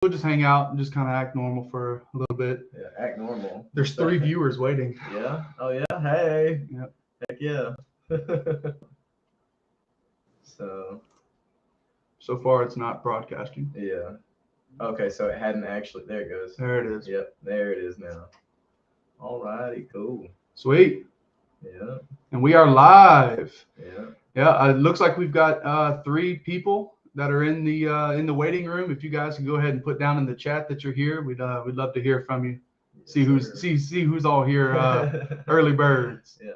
we'll just hang out and just kind of act normal for a little bit. Yeah, act normal. There's 3 viewers waiting. Yeah. Oh yeah. Hey. Yep. Heck yeah. So far, it's not broadcasting. yeah. Okay, so it hadn't actually. There it goes. There it is. Yep. There it is now. All righty. Cool. Sweet. Yeah. And we are live. Yeah. Yeah. It looks like we've got 3 people that are in the waiting room. If you guys can go ahead and put down in the chat that you're here, we'd love to hear from you. Yes, See who's all here. Early birds. Yeah.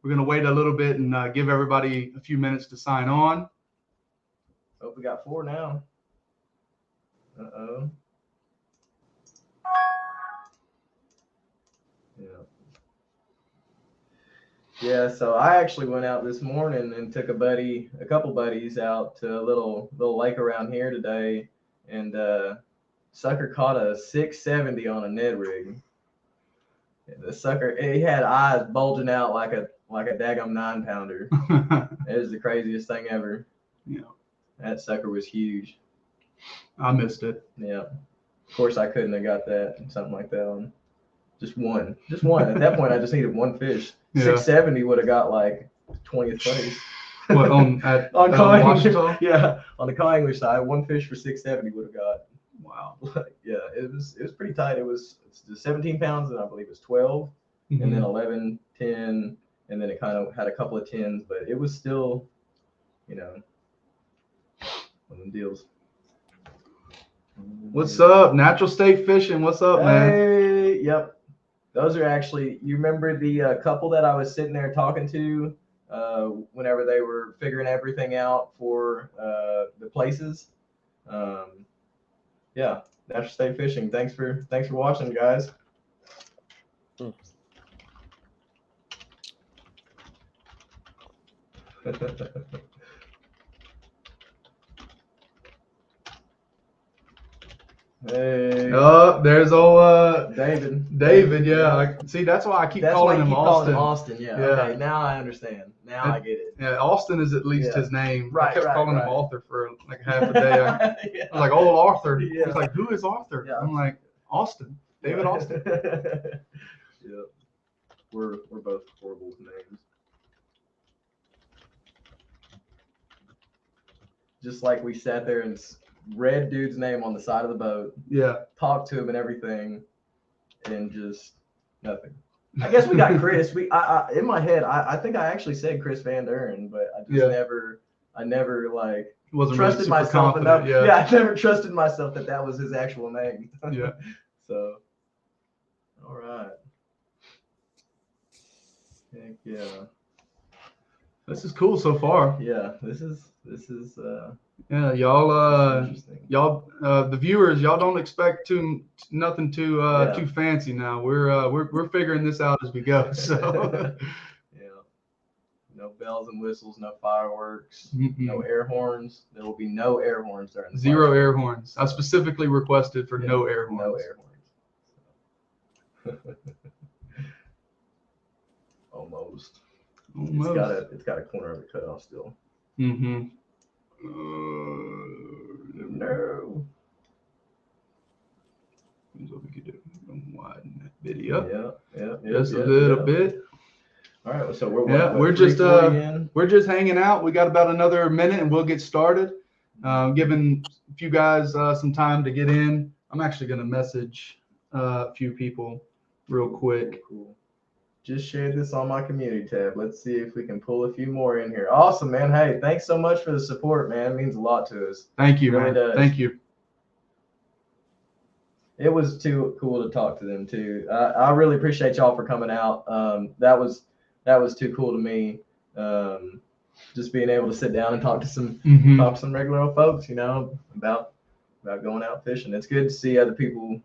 We're gonna wait a little bit and give everybody a few minutes to sign on. Oh, we got 4 now. Uh-oh. Yeah. Yeah, so I actually went out this morning and took a couple buddies out to a little lake around here today, and sucker caught a 670 on a Ned rig. The sucker, he had eyes bulging out like a daggum 9-pounder. It was the craziest thing ever. Yeah. That sucker was huge. I missed it. Yeah. Of course, I couldn't have got that, something like that on. Just one. At that point, I just needed one fish. Yeah. 670 would have got like 20th place. What on Ouachita? Yeah, on the Call English side, one fish for 670 would have got. Wow. Yeah, it was pretty tight. It's 17 pounds, and I believe it's 12, Mm-hmm. and then 11, 10, and then it kind of had a couple of 10s, but it was still, one of them deals. What's up, Natural State Fishing? What's up, man? Hey, yep. Those are actually, you remember the couple that I was sitting there talking to whenever they were figuring everything out for the places? Yeah, Natural State Fishing. Thanks for watching, guys. Hey. Oh, there's old David, yeah. I see. That's why I keep calling him Austin. Austin, yeah. Okay, now I understand. Now I get it. Yeah, Austin is at least his name. Right, I kept calling him Arthur for like half a day. Yeah. I was like, "Oh, Arthur." Yeah. He's like, "Who is Arthur?" Yeah. I'm like, "Austin, David Austin." Yeah, we're both horrible with names. Just like we sat there and read dude's name on the side of the boat. Yeah. Talked to him and everything, and just nothing. I guess we got Chris. I in my head, I think I actually said Chris Van Duren, but I just never like wasn't trusted really myself enough. Yeah. Yeah, I never trusted myself that was his actual name. Yeah. So, all right. Heck yeah. This is cool so far. Yeah, this is Yeah, y'all interesting. the viewers, y'all don't expect nothing too fancy now. We're figuring this out as we go. So Yeah. No bells and whistles, no fireworks, Mm-mm. no air horns. There will be no air horns during the 0 fire. air horns. I specifically requested for no air horns. No air horns. Almost. It's got a corner of it cut off still. Mm-hmm. No. Here's what we could do. Widen that video. Yeah. Just a little bit. All right. So we're just hanging out. We got about another minute and we'll get started. Giving a few guys some time to get in. I'm actually going to message a few people real quick. Cool. Just shared this on my community tab. Let's see if we can pull a few more in here. Awesome, man. Hey, thanks so much for the support, man. It means a lot to us. Thank you, It really man. does. Thank you. It was too cool to talk to them too. I really appreciate y'all for coming out. That was too cool to me. Just being able to sit down and talk to some regular old folks, about going out fishing. It's good to see other people,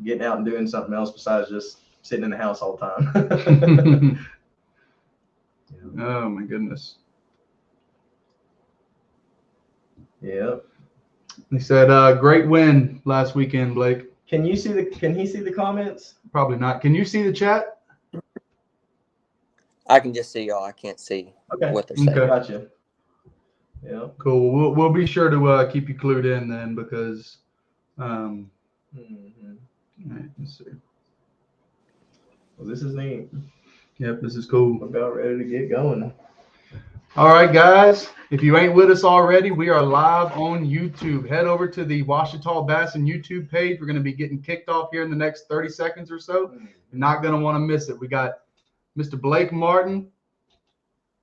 getting out and doing something else besides just sitting in the house all the time. Oh my goodness. Yep. They said great win last weekend, Blake. Can he see the comments? Probably not. Can you see the chat? I can just see y'all. I can't see what they're saying. Okay. Gotcha. Yeah. Cool. We'll be sure to keep you clued in then, because all right, let's see. Well, this is neat. Yep, this is cool. I'm about ready to get going. All right, guys. If you ain't with us already, we are live on YouTube. Head over to the Ouachita Bassin YouTube page. We're going to be getting kicked off here in the next 30 seconds or so. You're not going to want to miss it. We got Mr. Blake Martin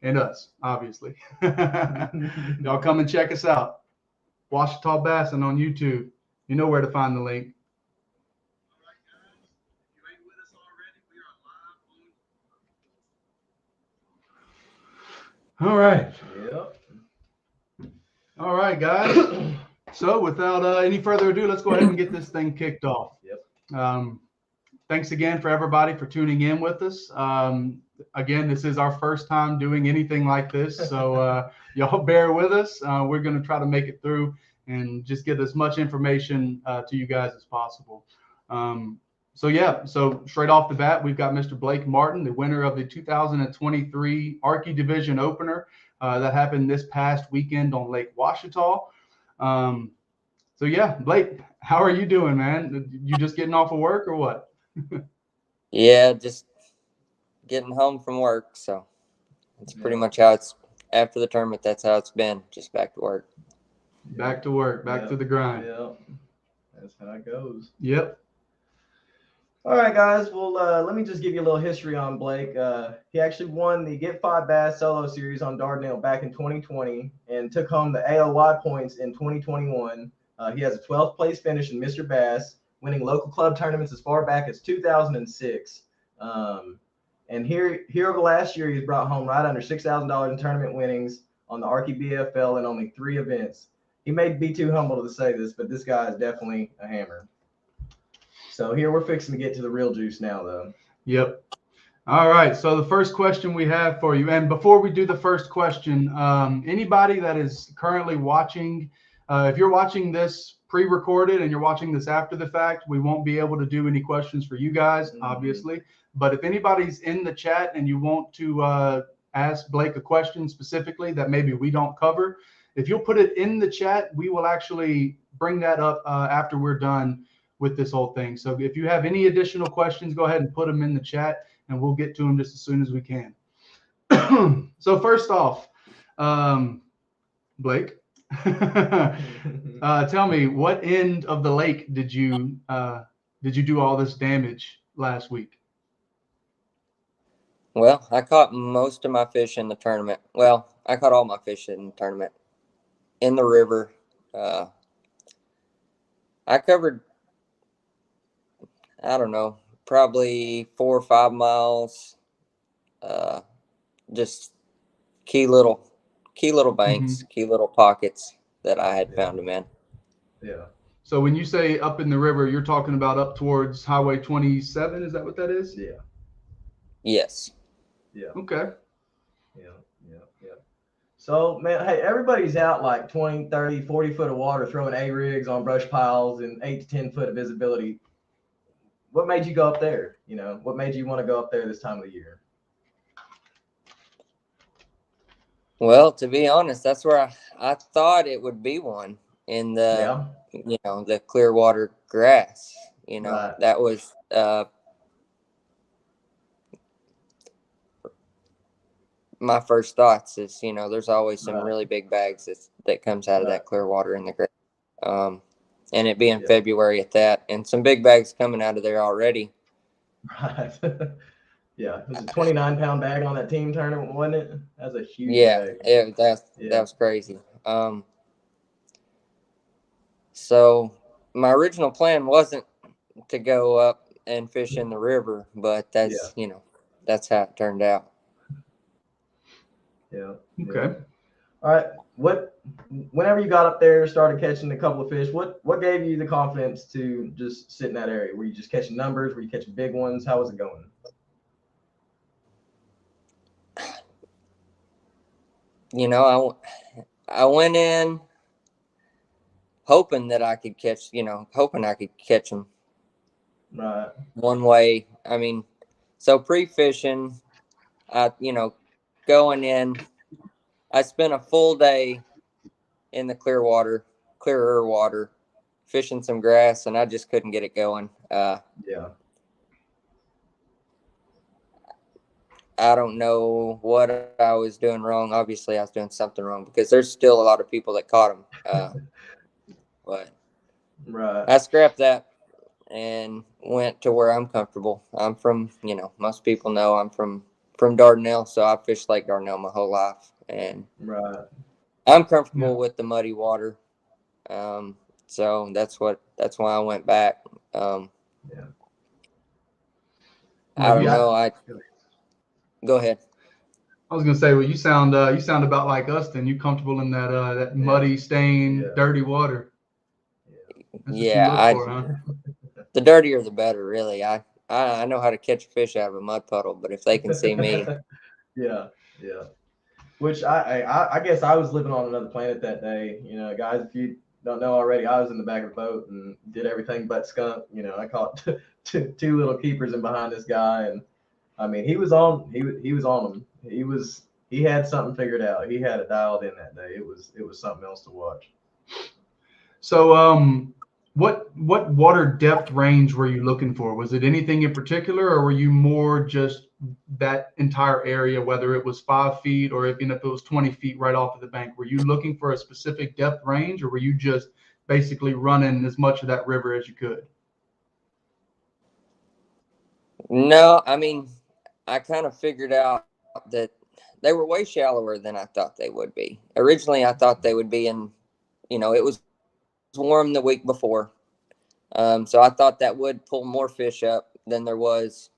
and us, obviously. Y'all come and check us out. Ouachita Bassin on YouTube. You know where to find the link. All right. Yep. All right, guys. So without any further ado, let's go ahead and get this thing kicked off. Yep. Thanks again for everybody for tuning in with us. Again, this is our first time doing anything like this, so y'all bear with us. We're going to try to make it through and just get as much information to you guys as possible. So straight off the bat, we've got Mr. Blake Martin, the winner of the 2023 Arkie Division Opener that happened this past weekend on Lake Ouachita. So yeah, Blake, how are you doing, man? You just getting off of work or what? Yeah, just getting home from work. So it's pretty much how it's after the tournament. That's how it's been. Just back to work. Back to work, back to the grind. Yeah, that's how it goes. Yep. All right, guys. Well, let me just give you a little history on Blake. He actually won the Get 5 Bass Solo Series on Dardanelle back in 2020 and took home the AOY points in 2021. He has a 12th place finish in Mr. Bass, winning local club tournaments as far back as 2006. And here over the last year, he's brought home right under $6,000 in tournament winnings on the Arkie BFL in only 3 events. He may be too humble to say this, but this guy is definitely a hammer. So here we're fixing to get to the real juice now, though. Yep. All right. So the first question we have for you, and before we do the first question, anybody that is currently watching, if you're watching this pre-recorded and you're watching this after the fact, we won't be able to do any questions for you guys, obviously. But if anybody's in the chat and you want to ask Blake a question specifically that maybe we don't cover, if you'll put it in the chat, we will actually bring that up after we're done with this whole thing. So if you have any additional questions, go ahead and put them in the chat and we'll get to them just as soon as we can. So first off, Blake, tell me, what end of the lake did you do all this damage last week? Well, I caught most of my fish in the tournament. Well, I caught all my fish in the tournament in the river. I covered, I don't know, probably 4 or 5 miles. Just key little banks, key little pockets that I had found them in. Yeah. So when you say up in the river, you're talking about up towards Highway 27. Is that what that is? Yeah. Yes. Yeah. Okay. Yeah. So, man, hey, everybody's out like 20, 30, 40 foot of water throwing A-rigs on brush piles and 8 to 10 foot of visibility. What made you go up there? You know, what made you want to go up there this time of the year? Well, to be honest, that's where I thought it would be one in the, the clear water grass. That was my first thoughts is, there's always some really big bags that comes out of that clear water in the grass. And it being February at that, and some big bags coming out of there already. Right. Yeah, it was a 29-pound bag on that team tournament, wasn't it? That was a huge bag. That was crazy. So my original plan wasn't to go up and fish in the river, but that's that's how it turned out. Yeah. Okay. All right. Whenever you got up there, started catching a couple of fish, what gave you the confidence to just sit in that area? Were you just catching numbers? Were you catching big ones? How was it going? I went in hoping that I could catch, them. Right. One way. I mean, so pre-fishing, going in, I spent a full day in the clearer water, fishing some grass, and I just couldn't get it going. Yeah. I don't know what I was doing wrong. Obviously, I was doing something wrong because there's still a lot of people that caught them. But Right. I scrapped that and went to where I'm comfortable. I'm from, most people know I'm from Dardanelle, so I fished Lake Dardanelle my whole life, and Right. I'm comfortable with the muddy water. So that's why I went back. Yeah. I don't know. Go ahead. I was gonna say, well, you sound about like us. Then you comfortable in that muddy, stained, dirty water. That's what you look for, huh? The dirtier the better, really. I know how to catch a fish out of a mud puddle, but if they can see me, yeah. Which I guess I was living on another planet that day. You know, guys, if you don't know already, I was in the back of the boat and did everything but skunk. You know, I caught two little keepers in behind this guy, and I mean, he was on them. He had something figured out. He had it dialed in that day. It was something else to watch. So, what water depth range were you looking for? Was it anything in particular, or were you more just that entire area, whether it was 5 feet or even if it was 20 feet right off of the bank? Were you looking for a specific depth range, or were you just basically running as much of that river as you could? No, I mean, I kind of figured out that they were way shallower than I thought they would be. Originally, I thought they would be in, it was warm the week before. So I thought that would pull more fish up than there was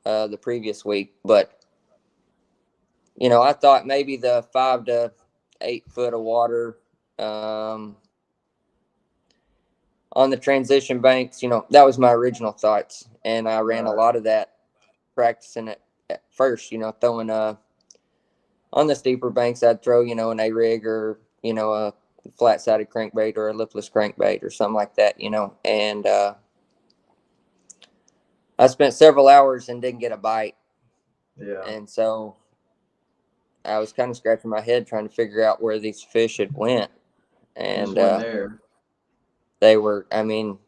the previous week. But, I thought maybe the 5 to 8 foot of water on the transition banks, that was my original thoughts. And I ran a lot of that practicing it at first, throwing on the steeper banks, I'd throw, an A-rig or, a flat-sided crankbait or a lipless crankbait or something like that, and I spent several hours and didn't get a bite. Yeah. And so I was kind of scratching my head trying to figure out where these fish had went. And there. They were, I mean,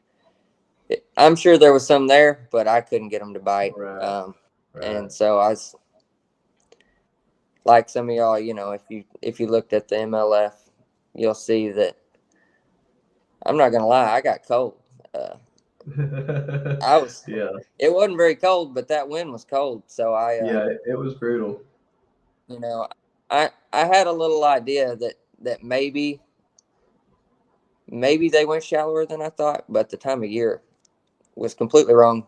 I'm sure there was some there, but I couldn't get them to bite. Right. And so I was like some of y'all, if you looked at the MLF, you'll see that I'm not going to lie, I got cold. It wasn't very cold, but that wind was cold. So it was brutal. I had a little idea that maybe they went shallower than I thought, but the time of year was completely wrong.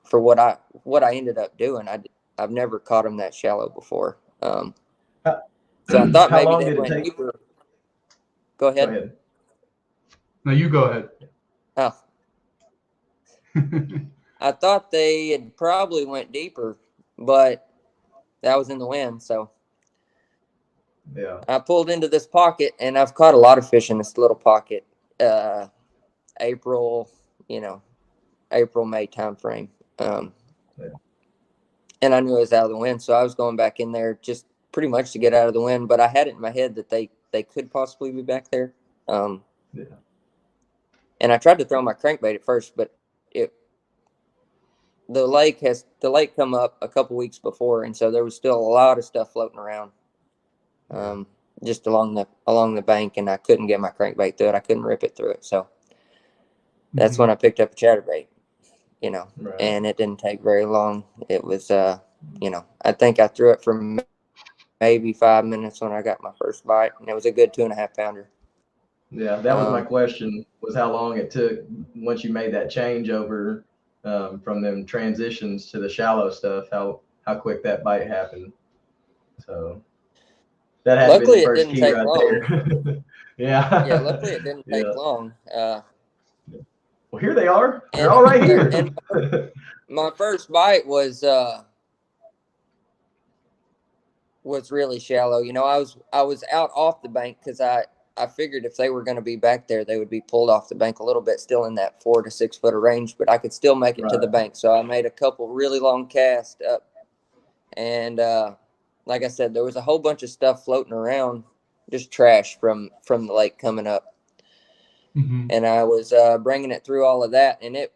For what I ended up doing, I've never caught them that shallow before. So I thought maybe they went deeper. Go ahead. No, you go ahead. Oh. I thought they had probably went deeper, but that was in the wind. So yeah, I pulled into this pocket, and I've caught a lot of fish in this little pocket. April, May time frame. And I knew it was out of the wind, so I was going back in there just pretty much to get out of the wind. But I had it in my head that they could possibly be back there. And I tried to throw my crankbait at first, but the lake come up a couple weeks before, and so there was still a lot of stuff floating around, just along the bank, and I couldn't get my crankbait through it. I couldn't rip it through it, so that's when I picked up a chatterbait, and it didn't take very long. It was, I think I threw it for maybe 5 minutes when I got my first bite, and it was a good 2.5 pounder. Yeah, that was my question, was how long it took once you made that change over from them transitions to the shallow stuff, how quick that bite happened. So that had to be the first key right there. Yeah, luckily it didn't take long. Well, here they are. They're all right here. And my first bite was really shallow. I was out off the bank because I figured if they were going to be back there, they would be pulled off the bank a little bit, still in that 4 to 6 foot of range, but I could still make it to the bank. So I made a couple really long casts up. And like I said, there was a whole bunch of stuff floating around just trash from the lake coming up. And I was bringing it through all of that, and it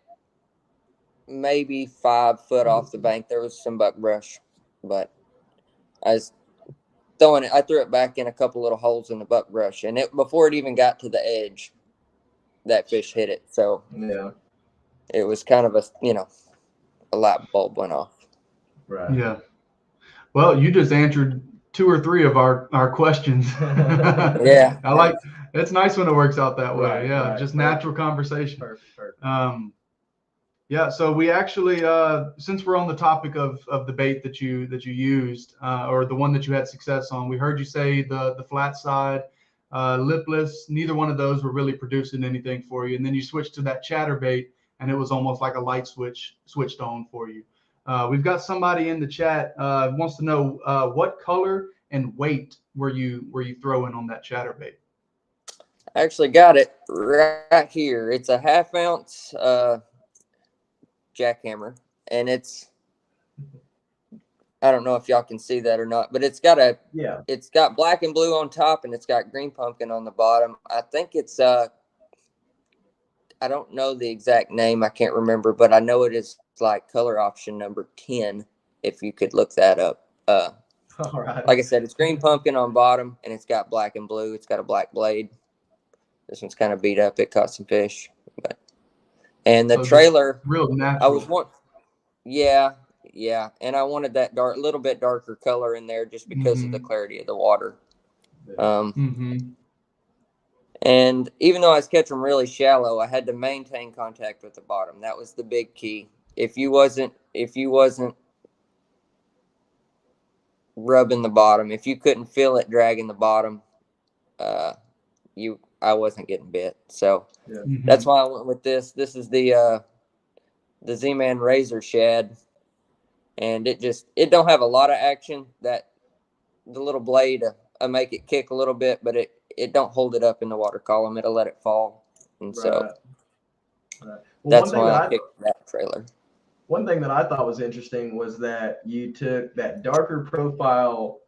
maybe 5 foot off the bank there was some buckbrush, but I was throwing it. I threw it back in a couple little holes in the buckbrush, and it before it even got to the edge, that fish hit it. So yeah, it was kind of a light bulb went off. right. Yeah. Well, you just answered 2 or 3 of our questions. Yeah. I like it's nice when it works out that way. Right, Yeah, right, just perfect. natural conversation. Perfect. Yeah, so we actually since we're on the topic of the bait that you used or the one that you had success on, we heard you say the flat side, lipless, neither one of those were really producing anything for you. And then you switched to that chatterbait and it was almost like a light switched on for you. We've got somebody in the chat wants to know what color and weight were you throwing on that chatterbait? I actually got it right here. It's a 1/2 ounce jackhammer, and I don't know if y'all can see that or not, but it's got black and blue on top, and it's got green pumpkin on the bottom. I think it's I don't know the exact name. I can't remember, but I know it is like color option number 10. If you could look that up. All right. Like I said, it's green pumpkin on bottom, and it's got black and blue. It's got a black blade. This one's kind of beat up. It caught some fish, and the trailer. Real natural. Yeah, and I wanted that little bit darker color in there just because of the clarity of the water. And even though I was catching them really shallow, I had to maintain contact with the bottom. That was the big key. If you wasn't rubbing the bottom, if you couldn't feel it dragging the bottom, I wasn't getting bit. So that's why I went with this. This is the Z-Man Razor Shad, and it don't have a lot of action. That the little blade I make it kick a little bit, but it don't hold it up in the water column. It'll let it fall, and so Well, that's why I picked that trailer. One thing that I thought was interesting was that you took that darker profile,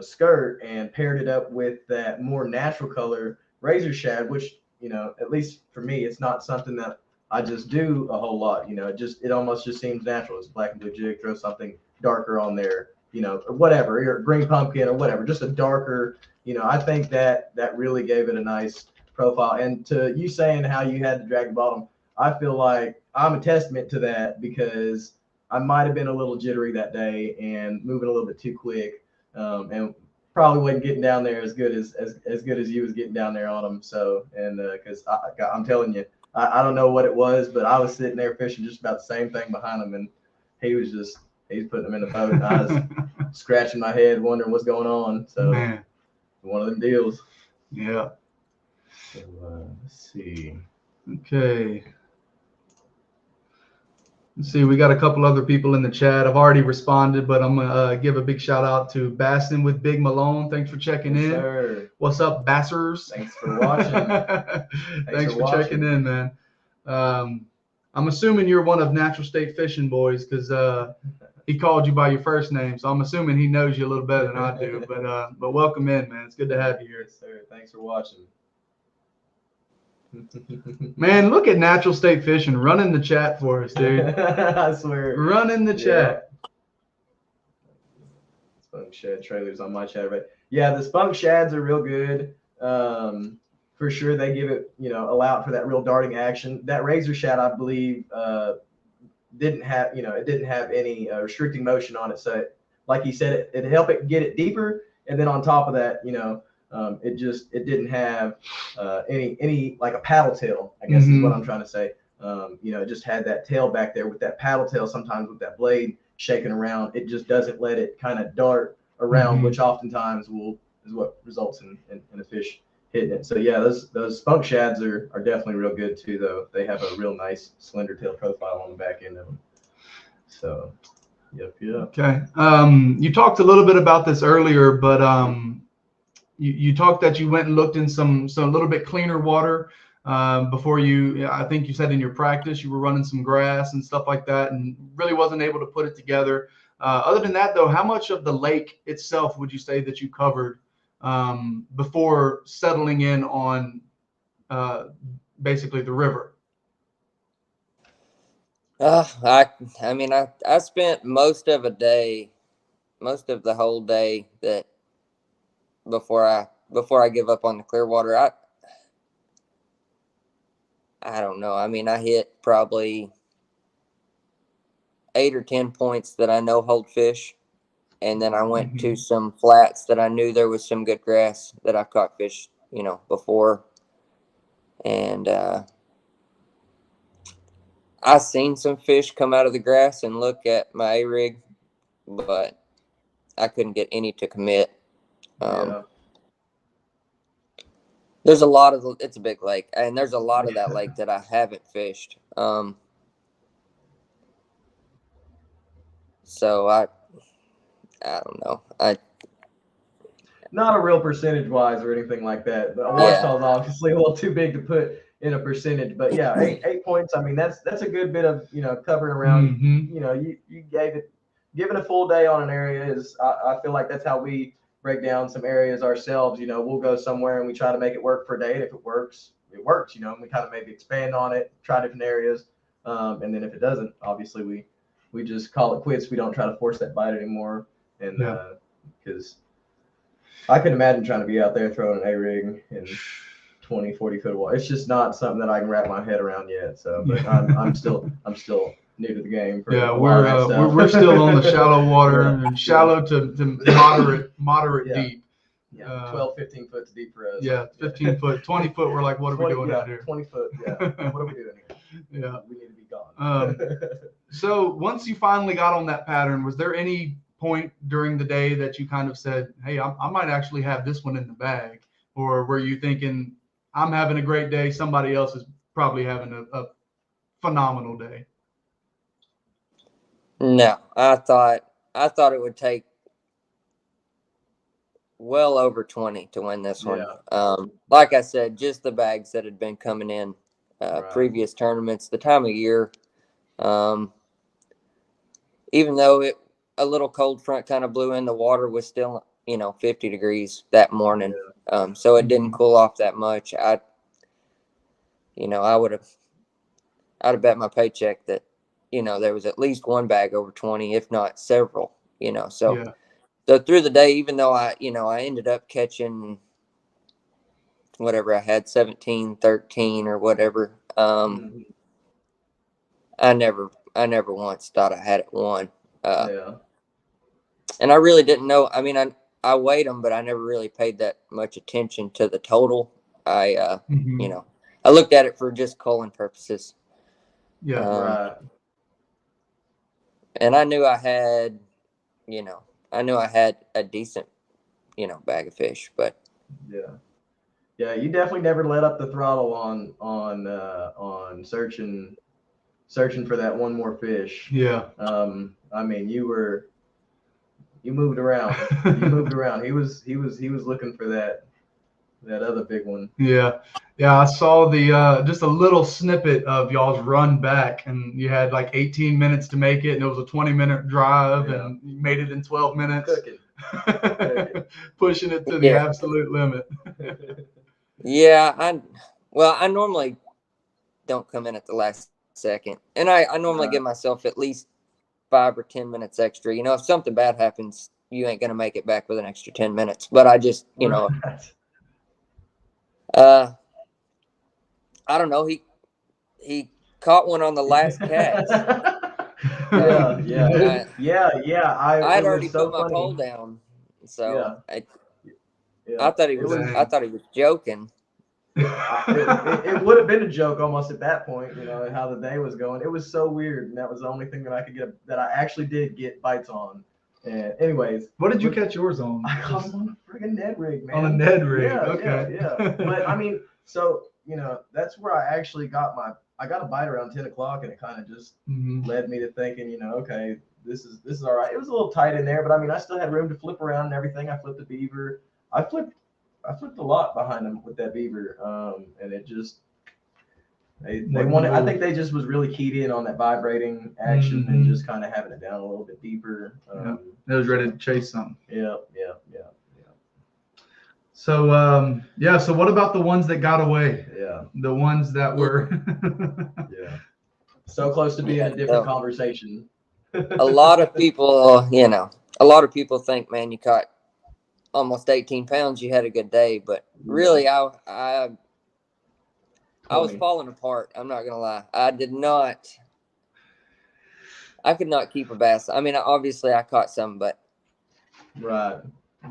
skirt and paired it up with that more natural color Razor Shad, which, at least for me, it's not something that I just do a whole lot. It almost just seems natural. It's black and blue jig, throw something darker on there, or whatever, or green pumpkin or whatever, just a darker, I think that really gave it a nice profile. And to you saying how you had to drag the bottom, I feel like I'm a testament to that because I might have been a little jittery that day and moving a little bit too quick, and probably wasn't getting down there as good as you was getting down there on them. So, and because I'm telling you, I don't know what it was, but I was sitting there fishing just about the same thing behind him, and he's putting them in the boat, and I was scratching my head wondering what's going on. So, one of them deals. Yeah. So, let's see. Okay. Let's see, we got a couple other people in the chat. I've already responded, but I'm gonna give a big shout out to Bassin with Big Malone. Thanks for checking in. Sir. What's up, Bassers? Thanks for watching. Thanks for checking in, man. I'm assuming you're one of Natural State Fishing Boys because he called you by your first name, so I'm assuming he knows you a little better than I do. But welcome in, man. It's good to have you here. Yes, sir. Thanks for watching. Man, look at Natural State Fishing running the chat for us, dude. I swear. Running the chat. Spunk Shad trailers on my chat, but yeah, the Spunk Shads are real good. For sure, they give it, allow it for that real darting action. That Razor Shad, I believe, didn't have any restricting motion on it. So, like he said, it helped it get it deeper, and then on top of that, it didn't have any like a paddle tail, I guess is what I'm trying to say. It just had that tail back there with that paddle tail. Sometimes with that blade shaking around, it just doesn't let it kind of dart around, which oftentimes is what results in a fish hitting it. So yeah, those Spunk Shads are definitely real good too, though. They have a real nice slender tail profile on the back end of them. So, yep. Okay. You talked a little bit about this earlier, but you talked that you went and looked in some little bit cleaner water before I think you said in your practice you were running some grass and stuff like that and really wasn't able to put it together. Other than that, though, how much of the lake itself would you say that you covered before settling in on basically the river? I mean, I spent most of the whole day that before I give up on the Clearwater. I don't know. I mean, I hit probably 8 or 10 points that I know hold fish. And then I went to some flats that I knew there was some good grass that I caught fish, before. And I seen some fish come out of the grass and look at my A-rig, but I couldn't get any to commit. There's a lot of, it's a big lake, and there's a lot of that lake that I haven't fished. So I don't know. Not a real percentage wise or anything like that. But Ouachita is obviously a little too big to put in a percentage. But yeah, eight points. I mean, that's a good bit of covering around. You giving a full day on an area is. I feel like that's how we break down some areas ourselves. We'll go somewhere and we try to make it work for a day. And if it works, it works. And we kind of maybe expand on it, try different areas, and then if it doesn't, obviously we just call it quits. We don't try to force that bite anymore, and because I can imagine trying to be out there throwing an A-rig in 20, 40 foot of water. It's just not something that I can wrap my head around yet. So, but I'm still new to the game. We're still on the shallow water and shallow to moderate deep. Yeah, 12, 15 foot deep for us. Yeah, 15 foot, 20 foot. We're like, what are we doing out here? 20 foot. Yeah. What are we doing here? Yeah, we need to be gone. So once you finally got on that pattern, was there any point during the day that you kind of said, hey, I might actually have this one in the bag? Or were you thinking, I'm having a great day, somebody else is probably having a phenomenal day? No, I thought it would take well over 20 to win this one. Like I said, just the bags that had been coming in previous tournaments, the time of year, even though a little cold front kind of blew in, the water was still 50 degrees that morning. So it didn't cool off that much. I'd have bet my paycheck that there was at least one bag over 20, if not several. So through the day, even though I ended up catching whatever I had, 17, 13 or whatever, I never once thought I had it won. And I really didn't know. I mean, I weighed them, but I never really paid that much attention to the total. I looked at it for just culling purposes. And I knew I had, a decent, bag of fish, but you definitely never let up the throttle on searching for that one more fish. I mean, you moved around. He was looking for that other big one. I saw the just a little snippet of y'all's run back, and you had like 18 minutes to make it, and it was a 20-minute drive, and you made it in 12 minutes. Cooking. Pushing it to the absolute limit. I normally don't come in at the last second, and I normally give myself at least 5 or 10 minutes extra. If something bad happens, you ain't gonna make it back with an extra 10 minutes. But I just, I don't know. He caught one on the last cast. I had already put my pole down, so I thought he was joking. It would have been a joke almost at that point, how the day was going. It was so weird, and that was the only thing that I could get, that I actually did get bites on. And anyways, what did you catch yours on? I caught him on a friggin' Ned rig, man. On a Ned rig, yeah. But I mean, so that's where I actually got I got a bite around 10 o'clock, and it kind of just led me to thinking, okay, this is all right. It was a little tight in there, but I mean, I still had room to flip around and everything. I flipped the beaver. I flipped a lot behind them with that beaver, and it just they wanted. I think they just was really keyed in on that vibrating action and just kind of having it down a little bit deeper. They was ready to chase something. Yeah. So yeah. So what about the ones that got away? Yeah. The ones that were. Yeah. So close to being a different conversation. A lot of people, a lot of people think, man, you caught almost 18 pounds, you had a good day. But really, I was falling apart. I'm not gonna lie. I could not keep a bass. I mean, obviously I caught some, but right.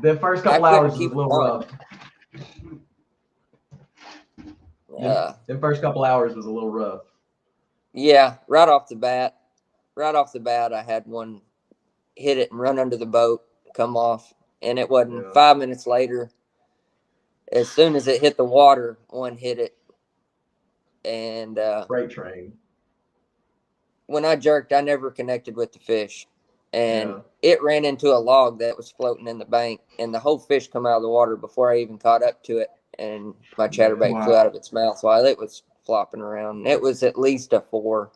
The first couple hours was a little rough. The first couple hours was a little rough. Yeah, right off the bat, I had one hit it and run under the boat, come off, and it wasn't 5 minutes later. As soon as it hit the water, one hit it, and freight train. When I jerked, I never connected with the fish, and it ran into a log that was floating in the bank, and the whole fish come out of the water before I even caught up to it, and my chatterbait flew out of its mouth while it was flopping around. It was at least a 4.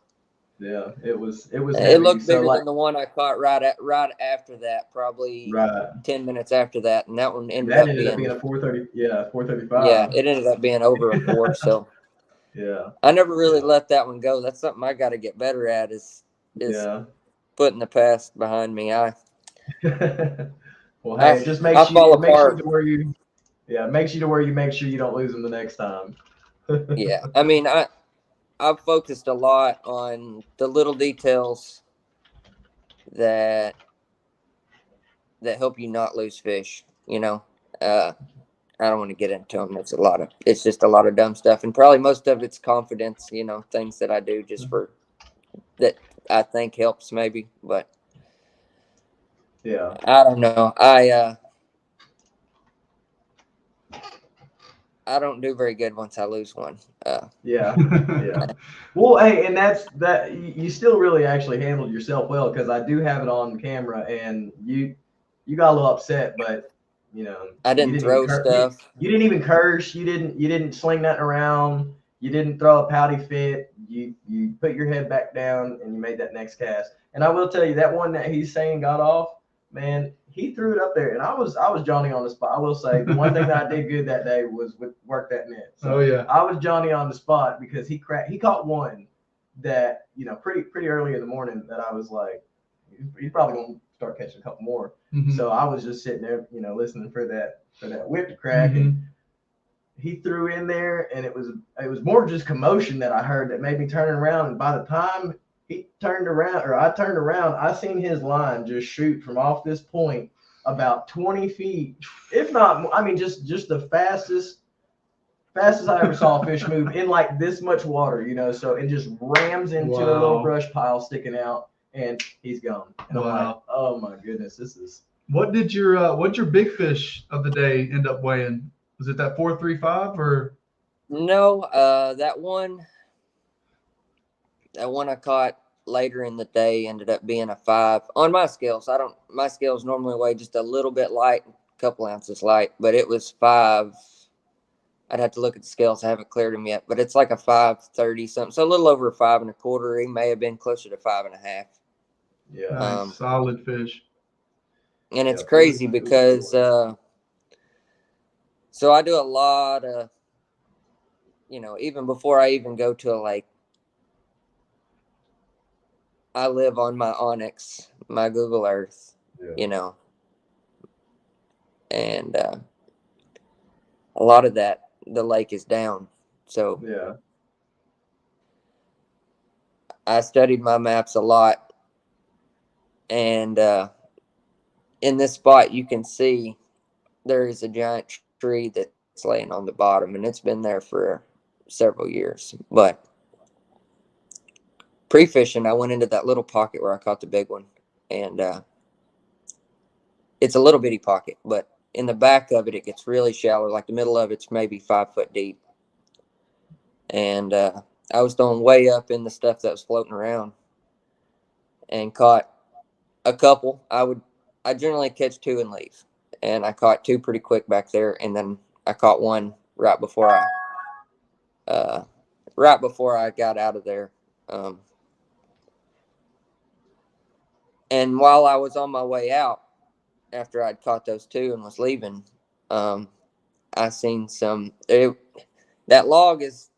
Yeah, it was. It looked bigger than the one I caught right after that, probably 10 minutes after that, and that one ended up being a 430. Yeah, 435. Yeah, it ended up being over a 4. So yeah, I never really let that one go. That's something I got to get better at is putting the past behind me. Well, hey, it just makes you to where you. Yeah, it makes you to where you make sure you don't lose them the next time. Yeah, I mean, I've focused a lot on the little details that help you not lose fish. I don't want to get into them. It's just a lot of dumb stuff, and probably most of it's confidence. Things that I do just for that I think helps maybe, but yeah, I don't know. I don't do very good once I lose one. Yeah. Well, hey, and that's that. You still really actually handled yourself well, because I do have it on camera, and you got a little upset, but I didn't throw stuff. You didn't even curse. You didn't sling nothing around. You didn't throw a pouty fit. You put your head back down and you made that next cast. And I will tell you, that one that he's saying got off, man, he threw it up there, and I was Johnny on the spot. I will say the one thing that I did good that day was work that net. So I was Johnny on the spot because he caught one that pretty early in the morning that I was like, he's probably gonna start catching a couple more. Mm-hmm. So I was just sitting there, listening for that whip to crack, and he threw in there, and it was more just commotion that I heard that made me turn around. And by the time I turned around, I seen his line just shoot from off this point about 20 feet, if not. I mean, just the fastest I ever saw a fish move in like this much water, So it just rams into a little brush pile sticking out, and he's gone. And I'm like, oh my goodness, this is. What did your big fish of the day end up weighing? Was it that 435 or? No, that one I caught later in the day ended up being a 5 on my scales. My scales normally weigh just a little bit light, a couple ounces light, but it was 5. I'd have to look at the scales. I haven't cleared them yet, but it's like a 530 something. So a little over 5 1/4. He may have been closer to 5 1/2. Yeah. Nice, solid fish. And it's crazy because, so I do a lot of, even before I even go to a lake, I live on my Onyx, my Google Earth, and a lot of that, the lake is down. So I studied my maps a lot, and in this spot you can see there is a giant tree that's laying on the bottom, and it's been there for several years. But pre-fishing, I went into that little pocket where I caught the big one, and it's a little bitty pocket, but in the back of it, it gets really shallow. Like the middle of it's maybe 5 foot deep. And I was throwing way up in the stuff that was floating around and caught a couple. I generally catch 2 and leave. And I caught 2 pretty quick back there. And then I caught one right before I got out of there. And while I was on my way out, after I'd caught those 2 and was leaving, I I seen that log is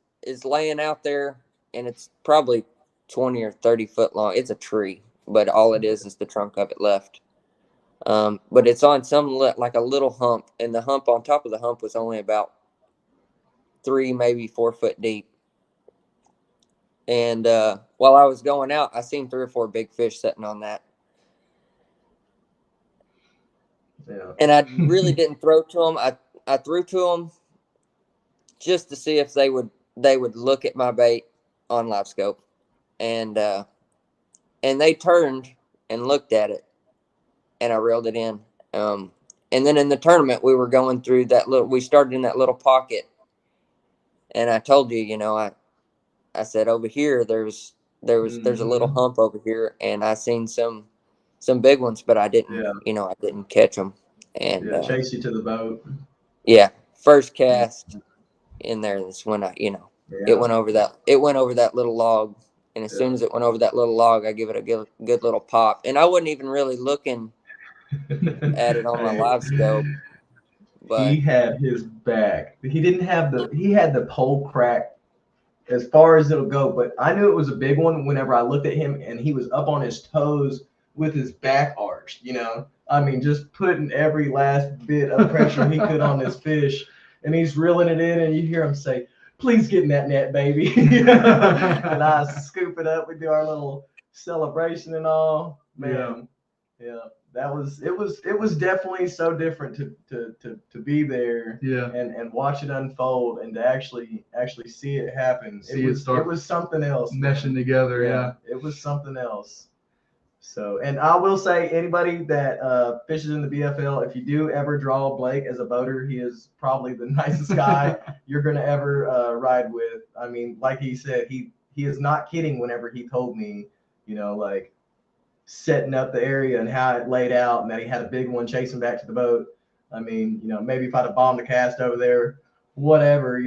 laying out there, and it's probably 20 or 30 foot long. It's a tree, but all it is the trunk of it left. But it's on like a little hump, and the hump on top of the hump was only about 3, maybe 4 foot deep. And while I was going out, I seen 3 or 4 big fish sitting on that. Yeah. And I really didn't throw to them. I threw to them just to see if they would look at my bait on live scope, and they turned and looked at it, and I reeled it in. And then in the tournament, we were going through we started in that little pocket, and I told you, I said over here there's a little hump over here, and I seen some big ones, but I didn't I didn't catch them. And chase you to the boat. Yeah, first cast in there is when it went over that little log, and as soon as it went over that little log, I give it a good little pop, and I wasn't even really looking at it on my live scope. But he had his back. He had the pole crack as far as it'll go, but I knew it was a big one whenever I looked at him and he was up on his toes with his back arched, I mean, just putting every last bit of pressure he could on this fish, and he's reeling it in, and you hear him say, "Please get in that net, baby." And I scoop it up. We do our little celebration and all. Man, yeah. It was definitely so different to be there and watch it unfold and to actually see it happen. It was something else. Meshing together, yeah. It was something else. So, and I will say, anybody that fishes in the BFL, if you do ever draw Blake as a boater, he is probably the nicest guy you're gonna ever ride with. I mean, like he said, he is not kidding whenever he told me, like, setting up the area and how it laid out, and that he had a big one chasing back to the boat. I mean, maybe if I'd have bombed the cast over there, whatever,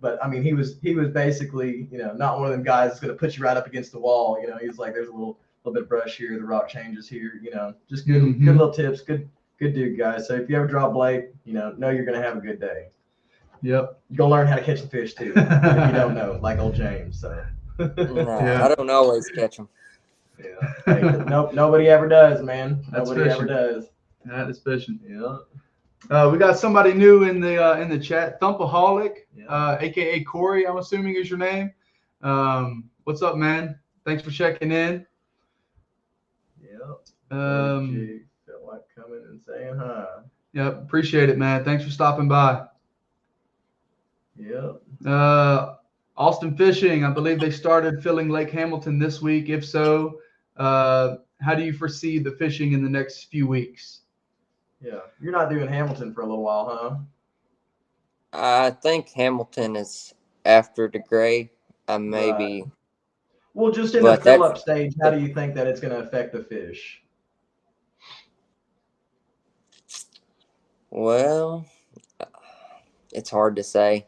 but I mean, he was basically, not one of them guys that's going to put you right up against the wall. He's like, there's a little bit of brush here, the rock changes here, just good little tips, good dude, guys. So if you ever draw Blake, know you're going to have a good day. Yep. You're going to learn how to catch the fish too, if you don't know, like old James. So I don't always catch them. Yeah. Hey, nobody ever does, man. Nobody ever does. That is fishing. Yeah. We got somebody new in the chat, Thumpaholic, aka Corey, I'm assuming is your name. What's up, man? Thanks for checking in. Yep. Felt like coming and saying hi. Yep, appreciate it, man. Thanks for stopping by. Yep. Austin Fishing, I believe they started filling Lake Hamilton this week. If so, how do you foresee the fishing in the next few weeks? Yeah, you're not doing Hamilton for a little while, huh? I think Hamilton is after the gray. Maybe. Right. Well, just in the fill-up stage, how do you think that it's going to affect the fish? Well, it's hard to say.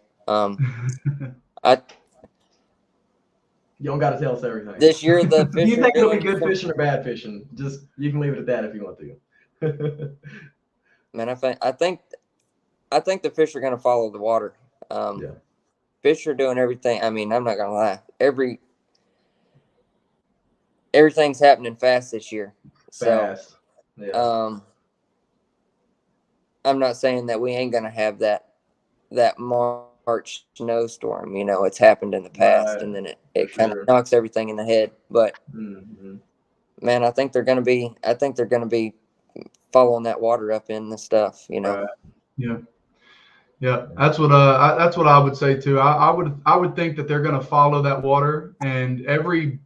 You don't got to tell us everything. This year, the fish. Do you think it'll be good fishing or bad fishing? Just you can leave it at that if you want to. Man, I think the fish are going to follow the water. Fish are doing everything. I mean, I'm not going to lie. Everything's happening fast this year. Fast. So, yeah. I'm not saying that we ain't going to have that March snowstorm. It's happened in the past, and then it kind of knocks everything in the head. But man, I think they're going to be following that water up in the stuff. Right. Yeah. That's what I would say too. I would think that they're going to follow that water, and every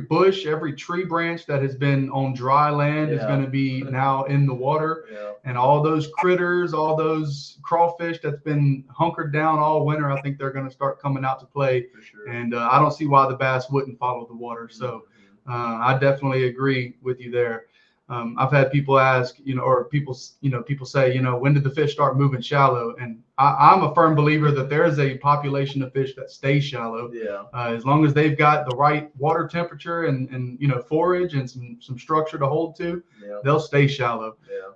bush, every tree branch that has been on dry land is going to be now in the water. And all those critters, all those crawfish that's been hunkered down all winter, I think they're going to start coming out to play. For sure. And I don't see why the bass wouldn't follow the water. So I definitely agree with you there. I've had people ask, or people say, when did the fish start moving shallow? And I'm a firm believer that there is a population of fish that stays shallow. Yeah. As long as they've got the right water temperature and forage and some structure to hold to, they'll stay shallow. Yeah.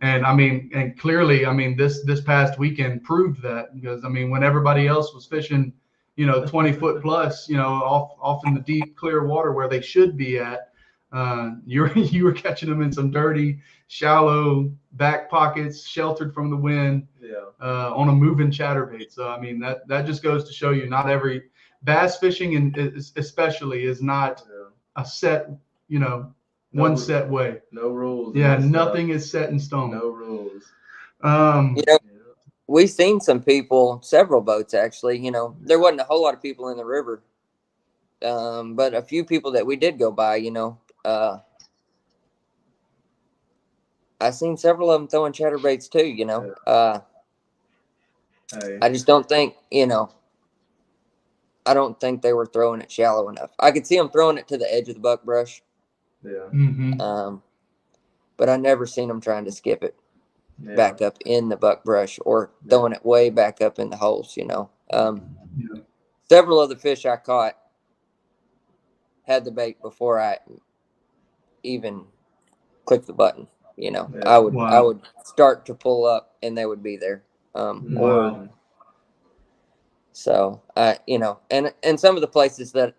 And I mean, and clearly, I mean, this past weekend proved that, because I mean, when everybody else was fishing, 20 foot plus, off in the deep, clear water where they should be at, you were catching them in some dirty, shallow back pockets, sheltered from the wind, on a moving chatterbait. So I mean, that just goes to show you, not every bass fishing, and especially, is not a set, one set way. No rules. Yeah, nothing is set in stone. No rules. We've seen some people, several boats actually. There wasn't a whole lot of people in the river, but a few people that we did go by. I seen several of them throwing chatterbaits too. I just don't think, I don't think they were throwing it shallow enough. I could see them throwing it to the edge of the buckbrush. Yeah. Mm-hmm. But I never seen them trying to skip it back up in the buckbrush or throwing it way back up in the holes. Several of the fish I caught had the bait before I even clicked the button. I would start to pull up and they would be there. Wow. So and some of the places that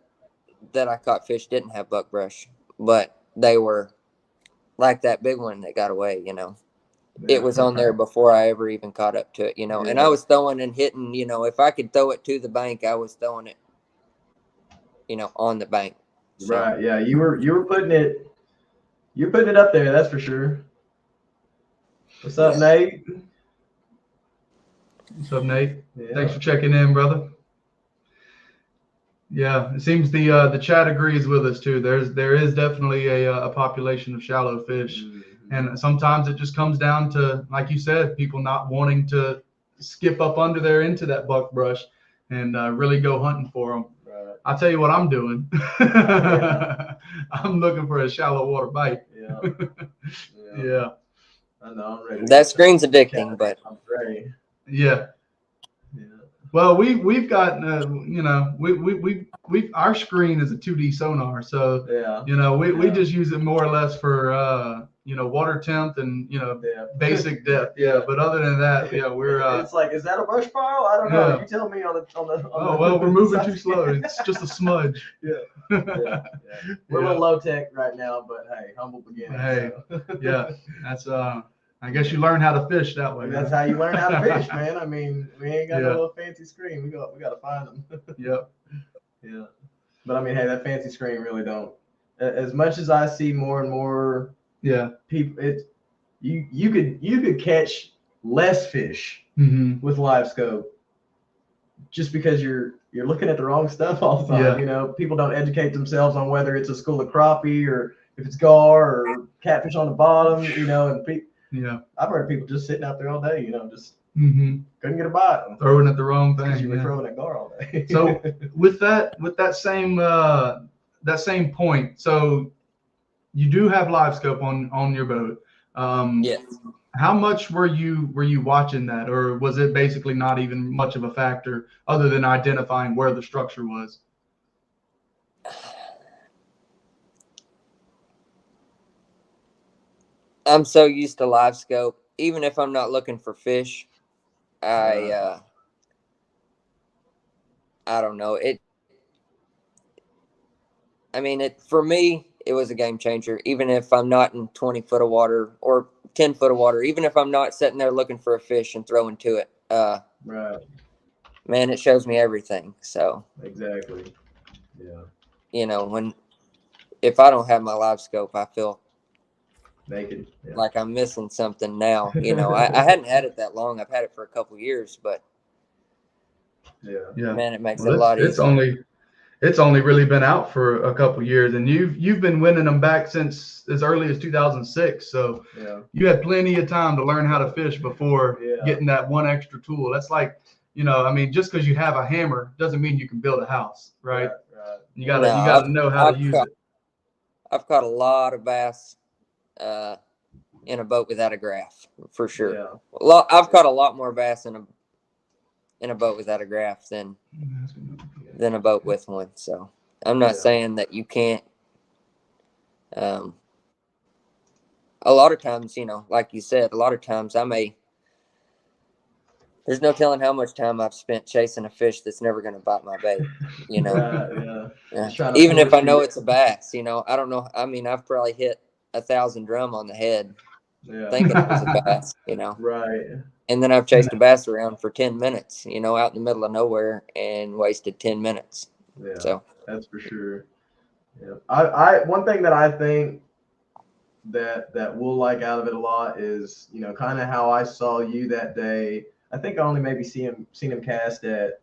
I caught fish didn't have buckbrush, but they were like that big one that got away. It was on there before I ever even caught up to it. And I was throwing and hitting. If I could throw it to the bank, I was throwing it. On the bank. So. Right. Yeah. You were putting it. You're putting it up there. That's for sure. What's up, Nate? What's up, Nate? Yeah. Thanks for checking in, brother. Yeah, it seems the chat agrees with us too. There is definitely a population of shallow fish, and sometimes it just comes down to, like you said, people not wanting to skip up under there into that buckbrush and really go hunting for them. Right. I'll tell you what I'm doing. I'm looking for a shallow water bite. Yeah. I know. I'm ready. That screen's addicting, but I'm ready. Yeah. Well, we've got we our screen is a 2D sonar, so we just use it more or less for water temp and basic depth. But other than that, we're it's like, is that a brush pile? I don't know. You tell me on the well, we're moving too slow. It's just a smudge. We're a little low tech right now, but hey, humble beginnings. Hey, that's I guess you learn how to fish that way. That's how you learn how to fish, man. I mean, we ain't got no little fancy screen. We got to find them. Yep. Yeah. But I mean, hey, that fancy screen really don't. As much as I see more and more people, you could catch less fish with live scope just because you're looking at the wrong stuff all the time. People don't educate themselves on whether it's a school of crappie or if it's gar or catfish on the bottom, and I've heard people just sitting out there all day, just couldn't get a bite. Throwing at the wrong thing. You were throwing at gar all day. So with that same point, so you do have live scope on your boat. Yes. How much were you watching that, or was it basically not even much of a factor other than identifying where the structure was? I'm so used to live scope. Even if I'm not looking for fish, I don't know. For me, it was a game changer. Even if I'm not in 20 foot of water or 10 foot of water, even if I'm not sitting there looking for a fish and throwing to it, right. Man, it shows me everything. So exactly. Yeah. If I don't have my live scope, I feel naked. Like I'm missing something now. I hadn't had it that long. I've had it for a couple years, but man, it makes it a lot easier. It's only really been out for a couple years, and you've been winning them back since as early as 2006. So you had plenty of time to learn how to fish before getting that one extra tool. That's like, just because you have a hammer doesn't mean you can build a house, right? You gotta know how to use it. I've caught a lot of bass in a boat without a graph, for sure. I've caught a lot more bass in a boat without a graph than a boat with one. So I'm not saying that you can't. a lot of times, like you said, a lot of times there's no telling how much time I've spent chasing a fish that's never going to bite my bait, Yeah. Even if I know it's a bass, I don't know. I mean, I've probably hit 1,000 drum on the head thinking it was a bass, Right. And then I've chased a bass around for 10 minutes, out in the middle of nowhere and wasted 10 minutes. Yeah, so that's for sure. Yeah. I one thing that I think that we'll like out of it a lot is, kind of how I saw you that day. I think I only maybe seen him cast at,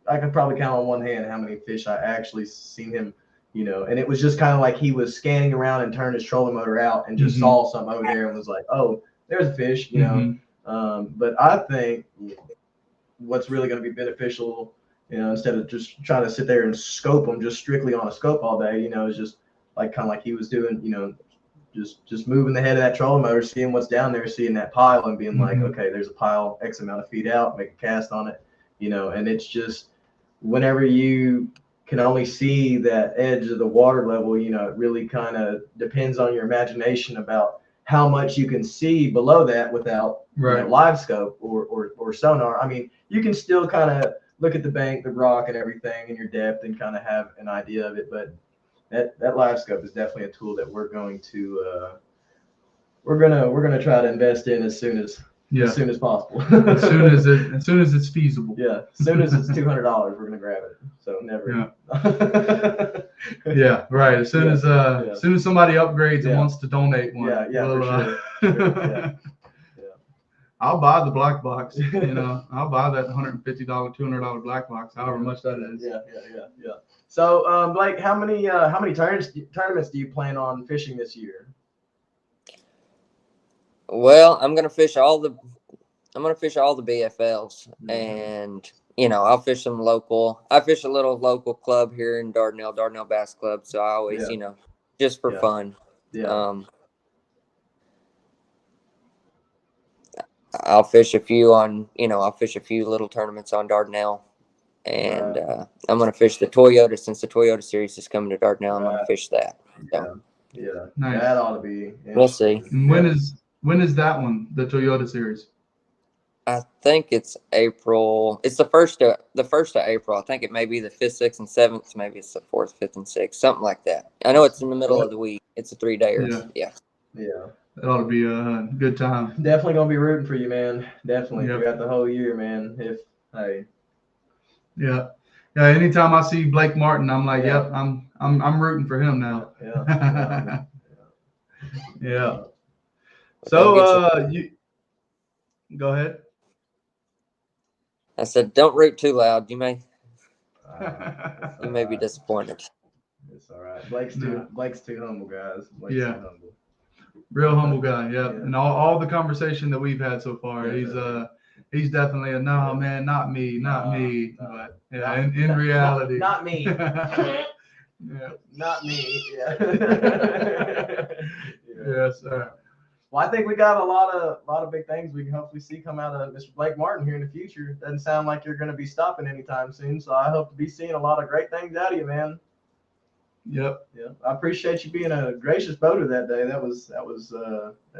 I could probably count on one hand how many fish I actually seen him, and it was just kind of like he was scanning around and turned his trolling motor out and just saw something over there and was like, oh, there's a fish, but I think what's really going to be beneficial, instead of just trying to sit there and scope them just strictly on a scope all day, is just like kind of like he was doing, just moving the head of that trolling motor, seeing what's down there, seeing that pile and being like, okay, there's a pile X amount of feet out, make a cast on it, and it's just whenever you can only see that edge of the water level, it really kind of depends on your imagination about how much you can see below that without live scope or sonar. I mean, you can still kind of look at the bank, the rock and everything and your depth and kind of have an idea of it, but that live scope is definitely a tool that we're going to try to invest in as soon as possible. as soon as it's feasible. Yeah, as soon as it's $200, we're gonna grab it. So never. Yeah. Yeah, right. As soon as somebody upgrades and wants to donate one. For sure. I'll buy the black box. I'll buy that $150, $200 black box, however much that is. Yeah. So, Blake, how many tournaments do you plan on fishing this year? Well, I'm gonna fish all the BFLs, and I'll fish some local. I fish a little local club here in Dardanelle Bass Club. So I always, just for fun. Yeah. I'll fish a few little tournaments on Dardanelle, and I'm gonna fish the Toyota since the Toyota series is coming to Dardanelle. I'm gonna fish that. So. Yeah. Nice. That ought to be. We'll see. And when is that one? The Toyota series? I think it's April. It's the first of April. I think it may be the 5th, 6th, and 7th. Maybe it's the 4th, 5th, and 6th, something like that. I know it's in the middle of the week. It's a 3-dayer. Yeah. That ought to be a good time. Definitely gonna be rooting for you, man. Definitely Yep. throughout the whole year, man. Yeah. Anytime I see Blake Martin, I'm like, yep, I'm rooting for him now. Yeah. So you go ahead. I said, don't root too loud. You may be disappointed. It's all right. Blake's too humble, guys. Blake's too humble. Real humble guy. Yeah. And all the conversation that we've had so far, he's definitely a no, man, not me. But in reality, not me. Not me. Yeah. Yes, sir. Well, I think we got a lot of big things we can hopefully see come out of Mr. Blake Martin here in the future. Doesn't sound like you're going to be stopping anytime soon, so I hope to be seeing a lot of great things out of you, man. Yep. Yeah, I appreciate you being a gracious boater that day. That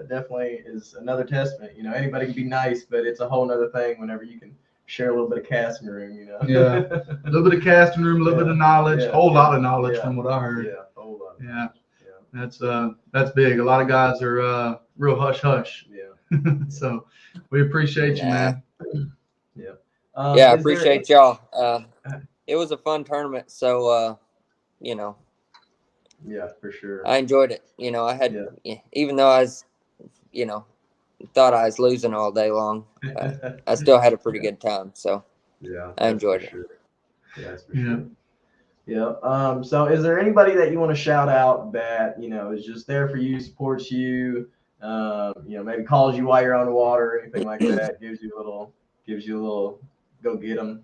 definitely is another testament. Anybody can be nice, but it's a whole nother thing whenever you can share a little bit of casting room. Yeah, a little bit of casting room, a little bit of knowledge, a whole lot of knowledge from what I heard. Yeah, a whole lot. Yeah. That's big. A lot of guys are real hush. Yeah. So we appreciate you, man. Yeah. I appreciate y'all. It was a fun tournament, so Yeah, for sure. I enjoyed it. I had, even though I was, thought I was losing all day long, I still had a pretty good time. So I enjoyed it. Sure. Yeah, that's for sure. Yeah. So is there anybody that you want to shout out that, is just there for you, supports you, maybe calls you while you're on the water or anything like that, gives you a little go get them?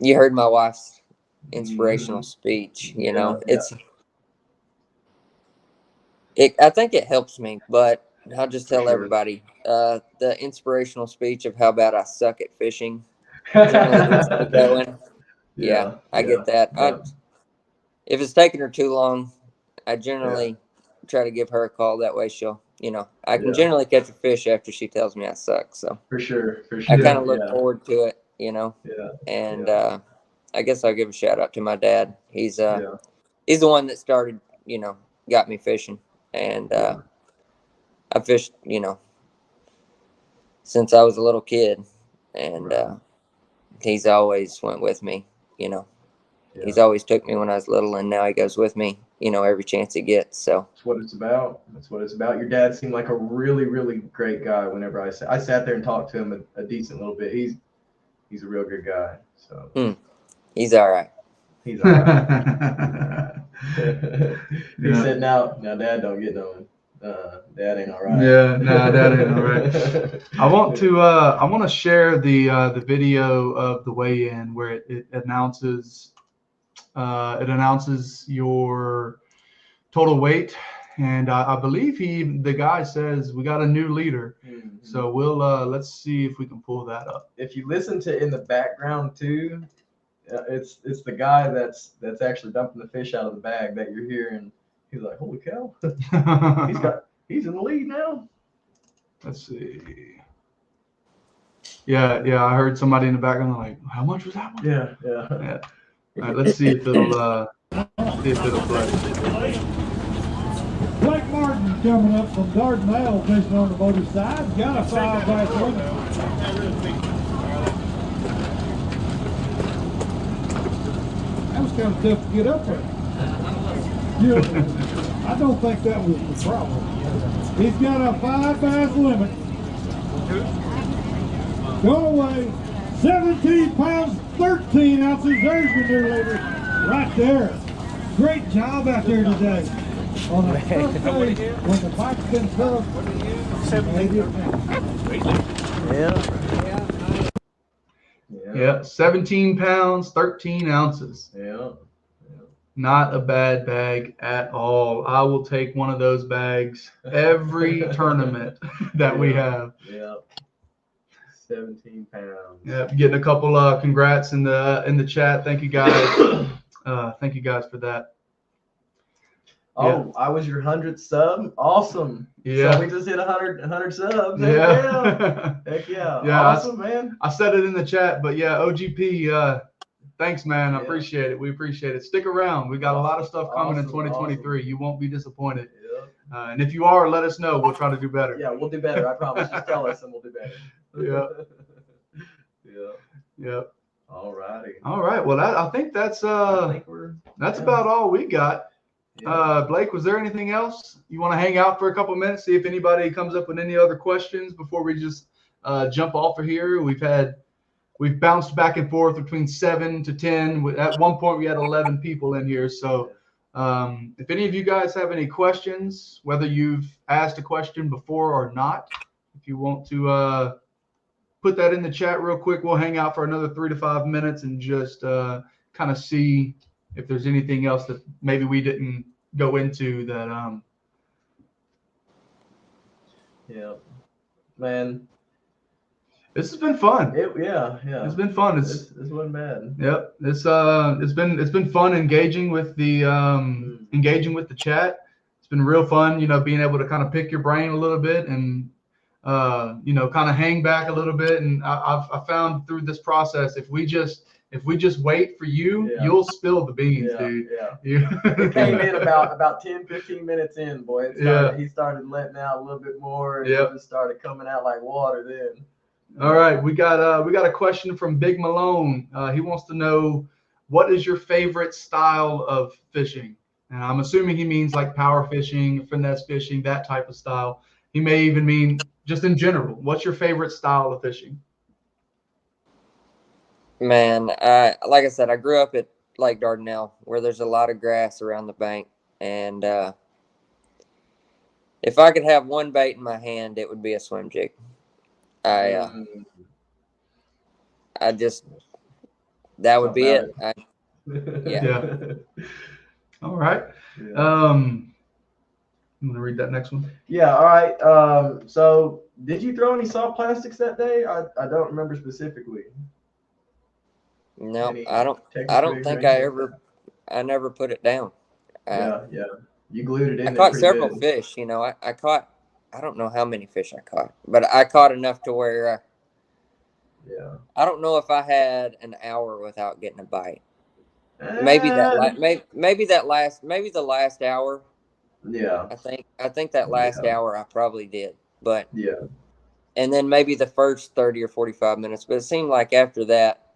You heard my wife's inspirational speech, I think it helps me, but I'll just tell everybody, the inspirational speech of how bad I suck at fishing. I get that. if it's taking her too long, I generally try to give her a call. That way she'll, I can generally catch a fish after she tells me I suck. So for sure. I kind of look forward to it, Yeah. And I guess I'll give a shout out to my dad. He's the one that started, got me fishing, and I fished, since I was a little kid, and he's always went with me, He's always took me when I was little, and now he goes with me, every chance he gets. So that's what it's about. That's what it's about. Your dad seemed like a really, really great guy. Whenever I sat there and talked to him a decent little bit. He's a real good guy. So he's all right. He's all right. He said, "Now, Dad, don't get no. Dad ain't all right." Yeah, no, Dad ain't all right. I want to share the video of the weigh-in where it announces your total weight, and I believe the guy says we got a new leader. Mm-hmm. So we'll let's see if we can pull that up. If you listen to in the background too, it's the guy that's actually dumping the fish out of the bag that you're hearing. He's like, holy cow, he's in the lead now. Let's see. Yeah, I heard somebody in the background like, how much was that one? Yeah. All right, let's see if it'll play. Blake Martin coming up from Dardanelle fishing on the motor side. Got a 5-bass limit. That was kind of tough to get up there. Yeah, I don't think that was the problem. He's got a 5-bass limit. Go away. 17 pounds, 13 ounces. There's your new leader right there. Great job out there today. On the first day, when the bike's been tough, 17 pounds, 13 ounces. Yeah. Not a bad bag at all. I will take one of those bags every tournament that we have. Yeah. 17 pounds. Yeah, getting a couple congrats in the chat. Thank you guys. Thank you guys for that. Oh, I was your 100th sub. Awesome. Yeah. So we just hit 100 subs. Yeah. Heck yeah. Yeah. Awesome, man. I said it in the chat, but yeah, OGP, thanks, man. I appreciate it. We appreciate it. Stick around. We got a lot of stuff coming in 2023. Awesome. You won't be disappointed. Yeah. And if you are, let us know. We'll try to do better. Yeah, we'll do better. I promise. Just tell us and we'll do better. Yeah. All righty. All right. Well, I think that's about all we got. Yeah. Blake, was there anything else you want to hang out for a couple minutes, see if anybody comes up with any other questions before we just jump off of here? We've bounced back and forth between 7 to 10. At one point we had 11 people in here. So if any of you guys have any questions, whether you've asked a question before or not, if you want to put that in the chat real quick, we'll hang out for another 3 to 5 minutes and just kind of see if there's anything else that maybe we didn't go into that. Yeah, man. This has been fun. Yeah. It's been fun. This wasn't bad. Yep. It's been fun engaging with the chat. It's been real fun, being able to kind of pick your brain a little bit and kind of hang back a little bit. And I found through this process, if we just wait for you, you'll spill the beans, dude. Yeah. It came in about 10, 15 minutes in, boy. He started letting out a little bit more, and it just started coming out like water then. All right, we got a question from Big Malone. He wants to know, what is your favorite style of fishing? And I'm assuming he means like power fishing, finesse fishing, that type of style. He may even mean just in general. What's your favorite style of fishing? Man, like I said, I grew up at Lake Dardanelle, where there's a lot of grass around the bank. And if I could have one bait in my hand, it would be a swim jig. That would be it. Yeah. All right. I'm going to read that next one. Yeah. All right. So did you throw any soft plastics that day? I don't remember specifically. No, I don't think I ever never put it down. Yeah. You glued it in. I there caught pretty several good. fish. You know, I caught. I don't know how many fish I caught, but I caught enough to where. Yeah. I don't know if I had an hour without getting a bite. Maybe the last hour. Yeah. I think that last hour I probably did, but Yeah. and then maybe the first 30 or 45 minutes. But it seemed like after that,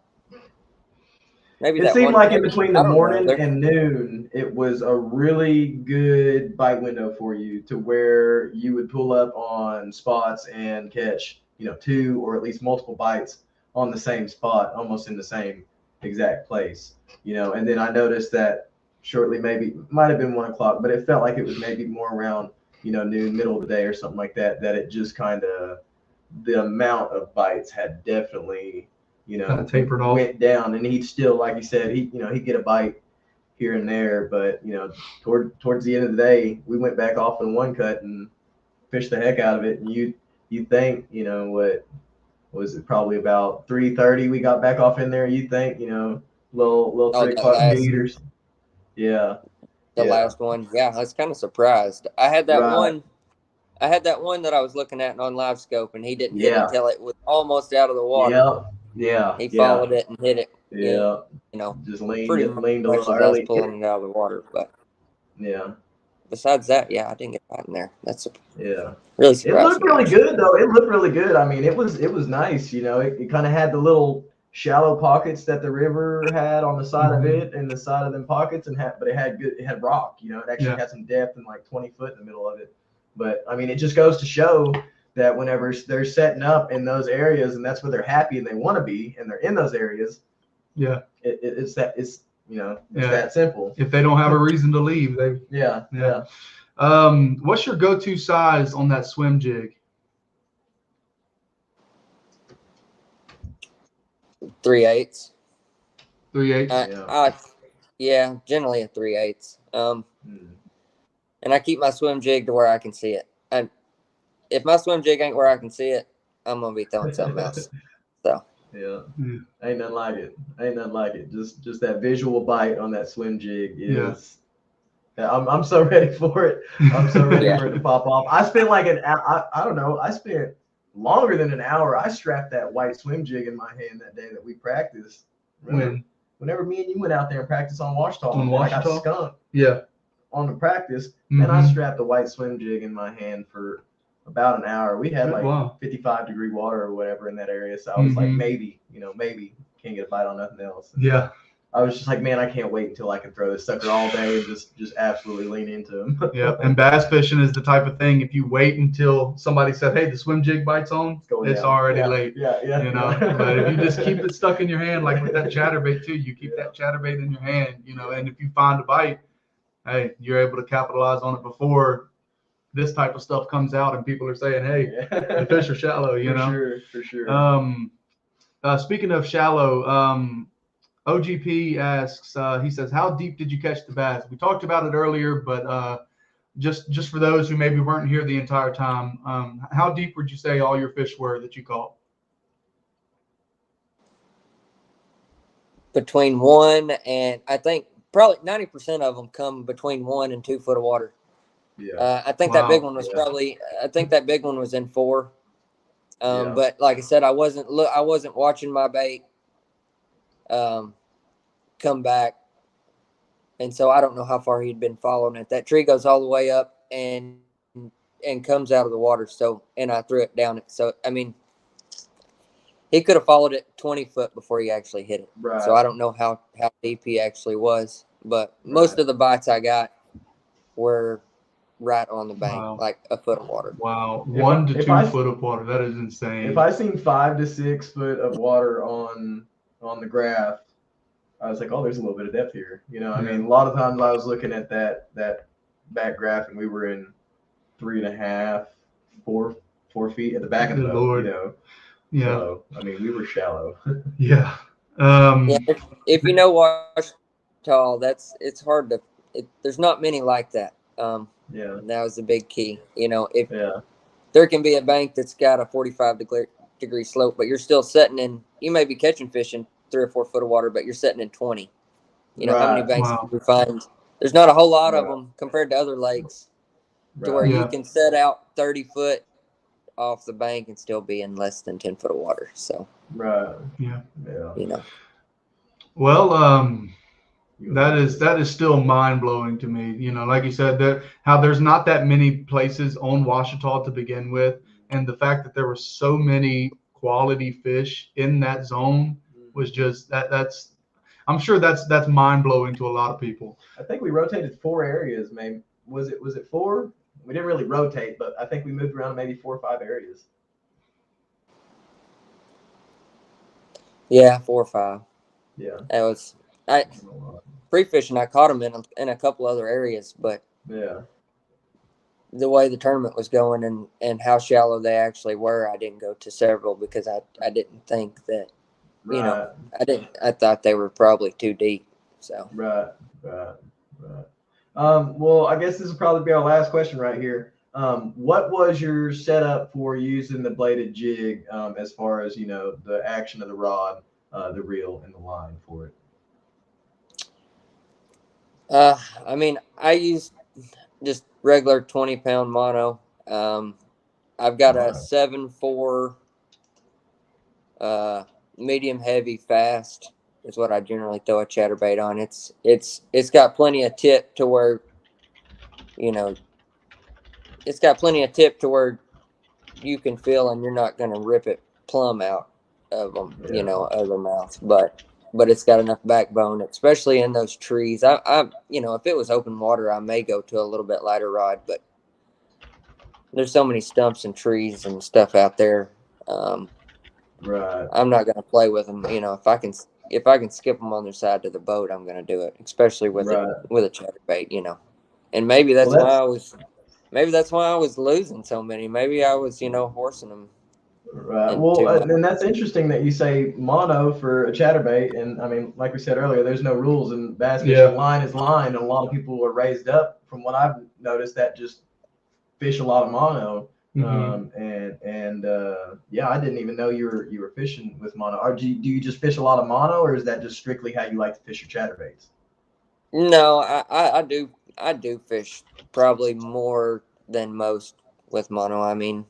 maybe It that seemed one. like in between the I don't know. morning and noon, it was a really good bite window for you to where you would pull up on spots and catch, 2 or at least multiple bites on the same spot, almost in the same exact place, And then I noticed that shortly, maybe might have been 1 o'clock, but it felt like it was maybe more around, noon, middle of the day or something like that, that it just kind of, the amount of bites had definitely, kind of tapered off. went down, and he'd still, like you said, he'd get a bite here and there, but towards the end of the day, we went back off in one cut and fished the heck out of it. And you think, what was it, probably about 3:30 we got back off in there. You think, little 3 o'clock beaters. Yeah. The last one, yeah, I was kind of surprised. I had that one that I was looking at on live scope, and he didn't hit it until it was almost out of the water. Yeah. He followed it and hit it. Yeah. Just leaned a little early. I was pulling it out of the water, but yeah. Besides that, yeah, I didn't get caught in there. That's It really surprising. looked really good though. It looked really good. I mean, it was nice. It kind of had the little shallow pockets that the river had on the side of it, and the side of them pockets, but it had rock. It actually had some depth and like 20 foot in the middle of it. But I mean, it just goes to show that whenever they're setting up in those areas, and that's where they're happy and they want to be, and they're in those areas. Yeah. It's that simple. If they don't have a reason to leave, they. Yeah. What's your go-to size on that swim jig? 3/8. 3/8. Yeah, generally a 3/8. And I keep my swim jig to where I can see it. And if my swim jig ain't where I can see it, I'm gonna be throwing something else. So. Yeah. Ain't nothing like it. Just that visual bite on that swim jig is. Yeah. I'm so ready for it. I'm so ready for it to pop off. I spent like I don't know. I spent longer than an hour. I strapped that white swim jig in my hand that day that we practiced. Whenever me and you went out there and practiced on Ouachita, I got skunked. Yeah. On the practice, and I strapped the white swim jig in my hand for about an hour. We had 55-degree water or whatever in that area, so I was like, maybe can't get a bite on nothing else. Yeah. I was just like, man, I can't wait until I can throw this sucker all day and just absolutely lean into him. Yeah, and bass fishing is the type of thing. If you wait until somebody said, "Hey, the swim jig bites on," it's already late. Yeah. But if you just keep it stuck in your hand, like with that chatterbait too, you keep that chatterbait in your hand, and if you find a bite, hey, you're able to capitalize on it before this type of stuff comes out and people are saying, "Hey, the fish are shallow," For sure. Speaking of shallow, OGP asks, he says, how deep did you catch the bass? We talked about it earlier, but just for those who maybe weren't here the entire time, how deep would you say all your fish were that you caught? Between 1 and I think probably 90% of them come between 1 and 2 foot of water. Yeah. I think that big one was I think that big one was in 4. But like I said, I wasn't watching my bait come back, and so I don't know how far he'd been following it. That tree goes all the way up and comes out of the water. So, and I threw it down. So I mean, he could have followed it 20 foot before he actually hit it. Right. So I don't know how deep he actually was, but most of the bites I got were right on the bank, like a foot of water. Wow. 1 to 2 foot of water. That is insane. If I seen 5 to 6 foot of water on the graph, I was like, oh, there's a little bit of depth here. I mean, a lot of times I was looking at that back graph and we were in 3.5, 4 feet at the back of the boat, Yeah. So, I mean, we were shallow. Yeah. If you know Ouachita, it's hard to, there's not many like that. That was the big key. If there can be a bank that's got a 45-degree slope, but you're still setting in, you may be catching fish in 3 or 4 foot of water, but you're setting in 20. You know, how many Right. banks Wow. can you find? There's not a whole lot of Right. them compared to other lakes to where Right. Yeah. you can set out 30 foot off the bank and still be in less than 10 foot of water. So, Right. Yeah. Yeah. you know, Well, that is still mind blowing to me. You know, like you said, that how there's not that many places on Ouachita to begin with, and the fact that there were so many quality fish in that zone was just that's. I'm sure that's mind blowing to a lot of people. I think we rotated 4 areas. Maybe was it 4? We didn't really rotate, but I think we moved around maybe 4 or 5 areas. yeah, 4 or 5. Yeah. That was pre-fishing. I caught them in a couple other areas, but Yeah. the way the tournament was going and how shallow they actually were, I didn't go to several because I didn't think that, you know, I thought they were probably too deep. So Right. Well, I guess this will probably be our last question right here. What was your setup for using the bladed jig as far as, you know, the action of the rod, the reel, and the line for it? I mean, I used just regular 20-pound mono. I've got a 7.4 medium heavy fast is what I generally throw a chatterbait on. It's got plenty of tip to where, you know, it's got plenty of tip to where you can feel and you're not going to rip it plumb out of them, you know, of their mouth. But it's got enough backbone, especially in those trees. I you know, if it was open water, I may go to a little bit lighter rod, but there's so many stumps and trees and stuff out there. Right. I'm not going to play with them. You know, if I can skip them on their side to the boat, I'm going to do it, especially with with a chatterbait, you know. And maybe that's why I was losing so many. Maybe I was, you know, horsing them. Right. Well, and that's interesting that you say mono for a chatterbait. And I mean, like we said earlier, there's no rules in bass fishing. Line is line. And a lot of people are raised up, from what I've noticed, that just fish a lot of mono. Yeah, I didn't even know you were fishing with mono. Or do you just fish a lot of mono, or is that just strictly how you like to fish your chatterbaits? No, I do fish probably more than most with mono. I mean,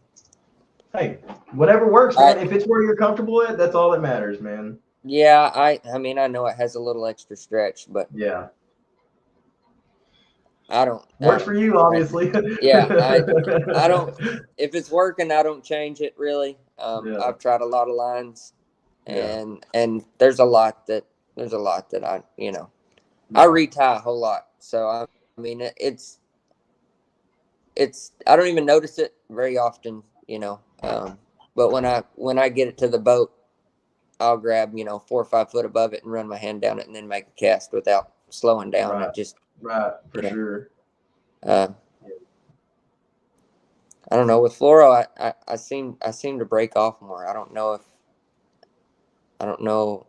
hey, whatever works, man. If it's where you're comfortable at, that's all that matters, man. Yeah, I mean, I know it has a little extra stretch, but yeah, I don't works for you, obviously. Yeah, I don't. If it's working, I don't change it really. I've tried a lot of lines, and there's a lot that I, you know, I retie a whole lot. So I mean, it's I don't even notice it very often, you know. But when I get it to the boat, I'll grab, you know, 4 or 5 foot above it and run my hand down it and then make a cast without slowing down. It just for sure. I don't know, with fluoro, I seem to break off more. I don't know. I don't know.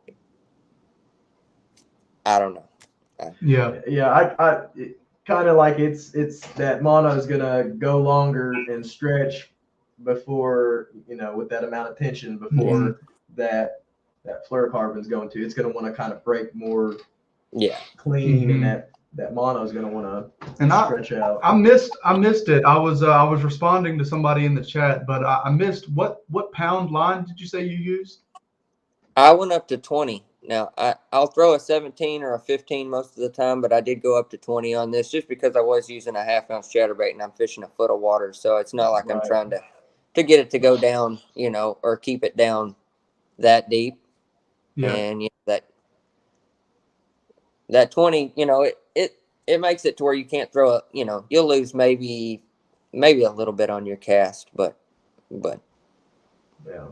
I kind of like it's that mono is gonna go longer and stretch before, you know, with that amount of tension before that fluorocarbon's going to. It's gonna want to kind of break more clean, and that mono is going to want to stretch out. I missed it. I was responding to somebody in the chat, but I missed what pound line did you say you used? I went up to 20. Now I'll throw a 17 or a 15 most of the time, but I did go up to 20 on this just because I was using a 1/2 ounce chatterbait and I'm fishing a foot of water, so it's not like I'm trying to get it to go down, you know, or keep it down that deep. Yeah. And you know, that 20, you know, it makes it to where you can't throw it, you know, you'll lose maybe a little bit on your cast, but yeah,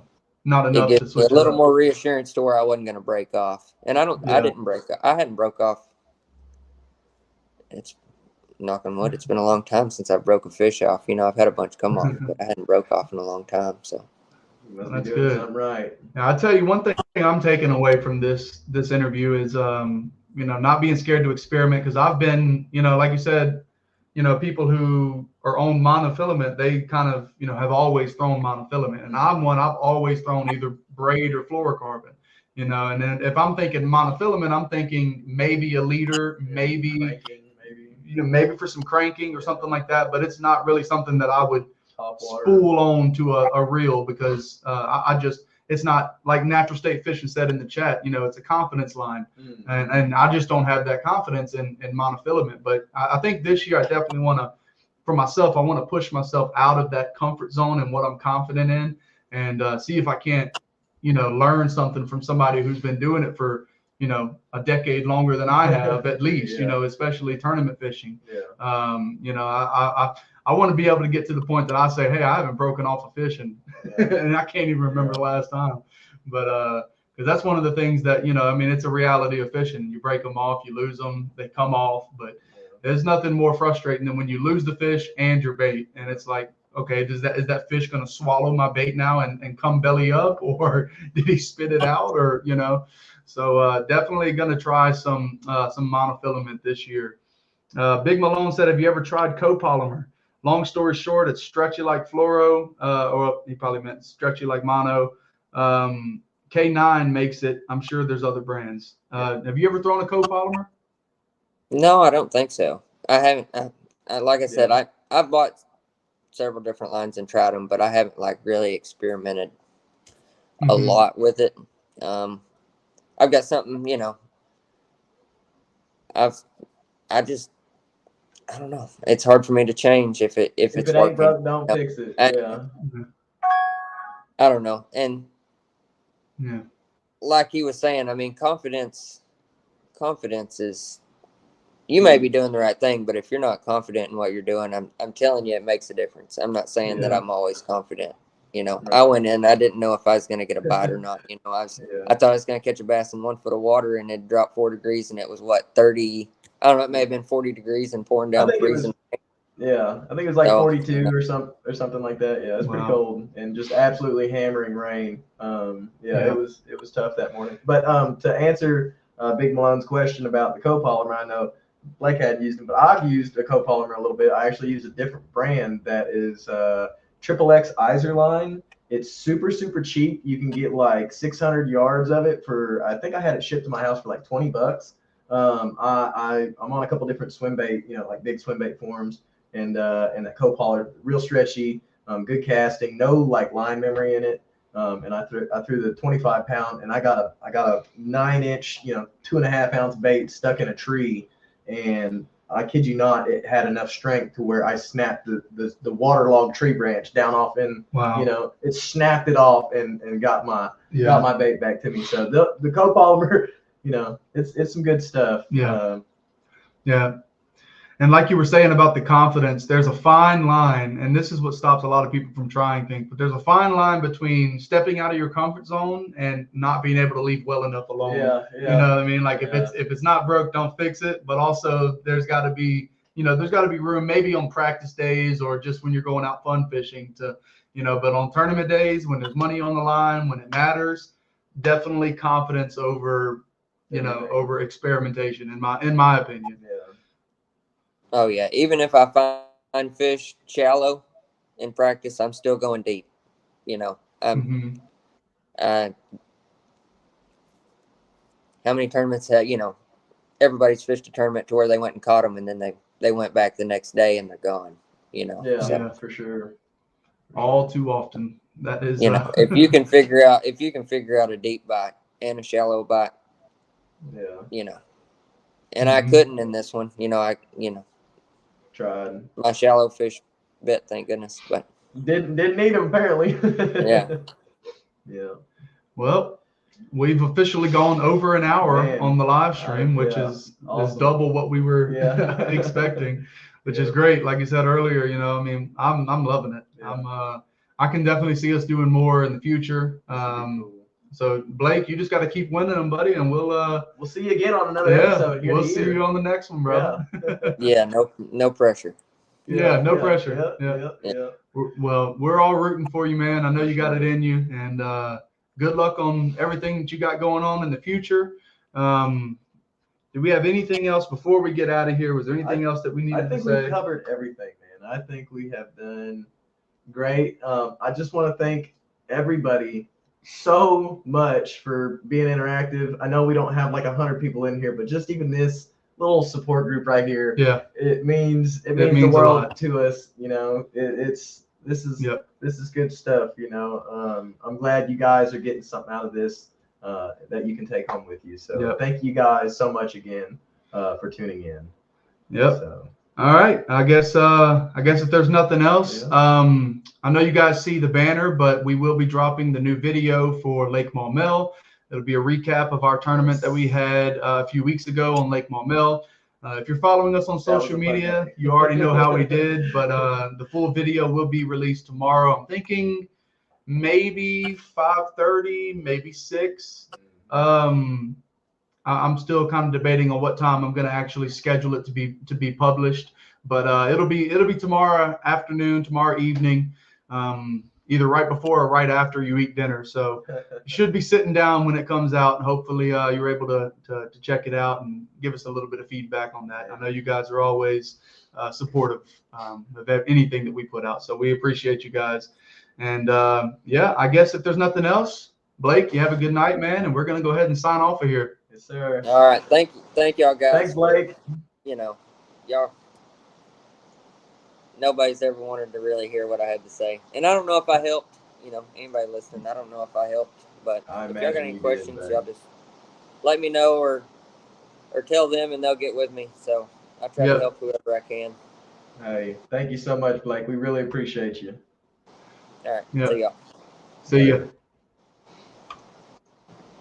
not enough it to gives me a little more reassurance to where I wasn't going to break off. And I hadn't broke off. It's knock on wood. It's been a long time since I broke a fish off. You know, I've had a bunch come off, but I hadn't broke off in a long time. So that's good. Right. Now, I'll tell you one thing I'm taking away from this interview is, you know, not being scared to experiment, because I've been, you know, like you said, you know, people who are on monofilament, they kind of, you know, have always thrown monofilament, and I've always thrown either braid or fluorocarbon, you know. And then if I'm thinking monofilament, I'm thinking maybe a leader, maybe Cranking, maybe for some cranking or something like that. But it's not really something that I would top water. spool on to a reel, because I just, it's not like Natural State Fishing said in the chat, you know, it's a confidence line. And I just don't have that confidence in monofilament. But I think this year I definitely want to, for myself, I want to push myself out of that comfort zone and what I'm confident in, and see if I can't, you know, learn something from somebody who's been doing it for, you know, a decade longer than I have, at least, you know, especially tournament fishing. You know, I want to be able to get to the point that I say, hey, I haven't broken off a fish and I can't even remember the last time. But because that's one of the things that, you know, I mean, it's a reality of fishing. You break them off, you lose them, they come off. But there's nothing more frustrating than when you lose the fish and your bait, and it's like, okay, is that fish going to swallow my bait now and come belly up, or did he spit it out, or, you know? So definitely going to try some monofilament this year. Big Malone said, have you ever tried copolymer? Long story short, it's stretchy like fluoro, or he probably meant stretchy like mono. K9 makes it. I'm sure there's other brands. Have you ever thrown a copolymer? No, I don't think so. I haven't. Like I said, I've bought several different lines and tried them, but I haven't like really experimented a lot with it. I've got something, you know. I don't know. It's hard for me to change if it's ain't working. broke, don't fix it. I don't know. And like he was saying, I mean, confidence is, you may be doing the right thing, but if you're not confident in what you're doing, I'm telling you, it makes a difference. I'm not saying that I'm always confident. You know, I went in, I didn't know if I was going to get a bite or not. You know, I thought I was going to catch a bass in 1 foot of water, and it dropped 4 degrees, and it was what, 30? I don't know. It may have been 40 degrees and pouring down freezing. I think it was like 42 or something like that. Yeah, it's pretty cold and just absolutely hammering rain. It was tough that morning. But to answer Big Malone's question about the copolymer, I know Blake hadn't used them, but I've used a copolymer a little bit. I actually use a different brand that is XXX Iser line. It's super, super cheap. You can get like 600 yards of it for, I think I had it shipped to my house for like $20. I'm on a couple different swim bait, you know, like big swim bait forums, and that copolymer, real stretchy, good casting, no like line memory in it. And I threw the 25 pound, and I got a 9-inch, you know, 2.5 ounce bait stuck in a tree, and I kid you not, it had enough strength to where I snapped the waterlogged tree branch down off, and you know, it snapped it off and got my bait back to me. So the copolymer, you know, it's some good stuff. And like you were saying about the confidence, there's a fine line, and this is what stops a lot of people from trying things. But there's a fine line between stepping out of your comfort zone and not being able to leave well enough alone. You know what I mean? Like if it's not broke, don't fix it. But also there's got to be, you know, there's got to be room, maybe on practice days or just when you're going out fun fishing to, you know. But on tournament days, when there's money on the line, when it matters, definitely confidence over, you know, over experimentation, in my opinion. Oh yeah, even if I find fish shallow in practice, I'm still going deep. You know, how many tournaments have, you know, everybody's fished a tournament to where they went and caught them, and then they went back the next day and they're gone. You know, yeah, for sure. All too often. That is, you know, if you can figure out a deep bite and a shallow bite, you know, and I couldn't in this one. You know, tried. My shallow fish bit, thank goodness, but didn't need them apparently. Well, we've officially gone over an hour on the live stream, which is double what we were expecting, which is great. Like you said earlier, you know, I mean, I'm loving it. I can definitely see us doing more in the future. So Blake, you just got to keep winning them, buddy, and we'll see you again on another episode. We'll see you on the next one, bro. No pressure. No pressure. Well, we're all rooting for you, man. I know you got it in you, and good luck on everything that you got going on in the future. Do we have anything else before we get out of here? Was there anything else that we needed to say? I think we covered everything, man. I think we have done great. I just want to thank everybody so much for being interactive. I know we don't have like 100 people in here, but just even this little support group right here, Yeah, it means the means a world lot. to us. You know, this is good stuff. You know, I'm glad you guys are getting something out of this that you can take home with you. So thank you guys so much again for tuning in. Yep. So. All right. I guess if there's nothing else, I know you guys see the banner, but we will be dropping the new video for Lake Maumelle. It'll be a recap of our tournament that we had a few weeks ago on Lake Maumelle. If you're following us on social media, you already know how we did, but the full video will be released tomorrow. I'm thinking maybe 5:30, maybe 6. I'm still kind of debating on what time I'm going to actually schedule it to be published, but it'll be tomorrow afternoon, tomorrow evening, either right before or right after you eat dinner. So you should be sitting down when it comes out, and hopefully you're able to check it out and give us a little bit of feedback on that. I know you guys are always supportive of anything that we put out, so we appreciate you guys. And yeah, I guess if there's nothing else, Blake, you have a good night, man, and we're going to go ahead and sign off of here. Yes, sir. All right. Thank y'all guys. Thanks, Blake. You know, y'all. Nobody's ever wanted to really hear what I had to say, and I don't know if I helped. You know, anybody listening, I don't know if I helped, but if y'all got any questions, y'all just let me know or tell them, and they'll get with me. So I try to help whoever I can. Hey, thank you so much, Blake. We really appreciate you. All right. See y'all. See ya.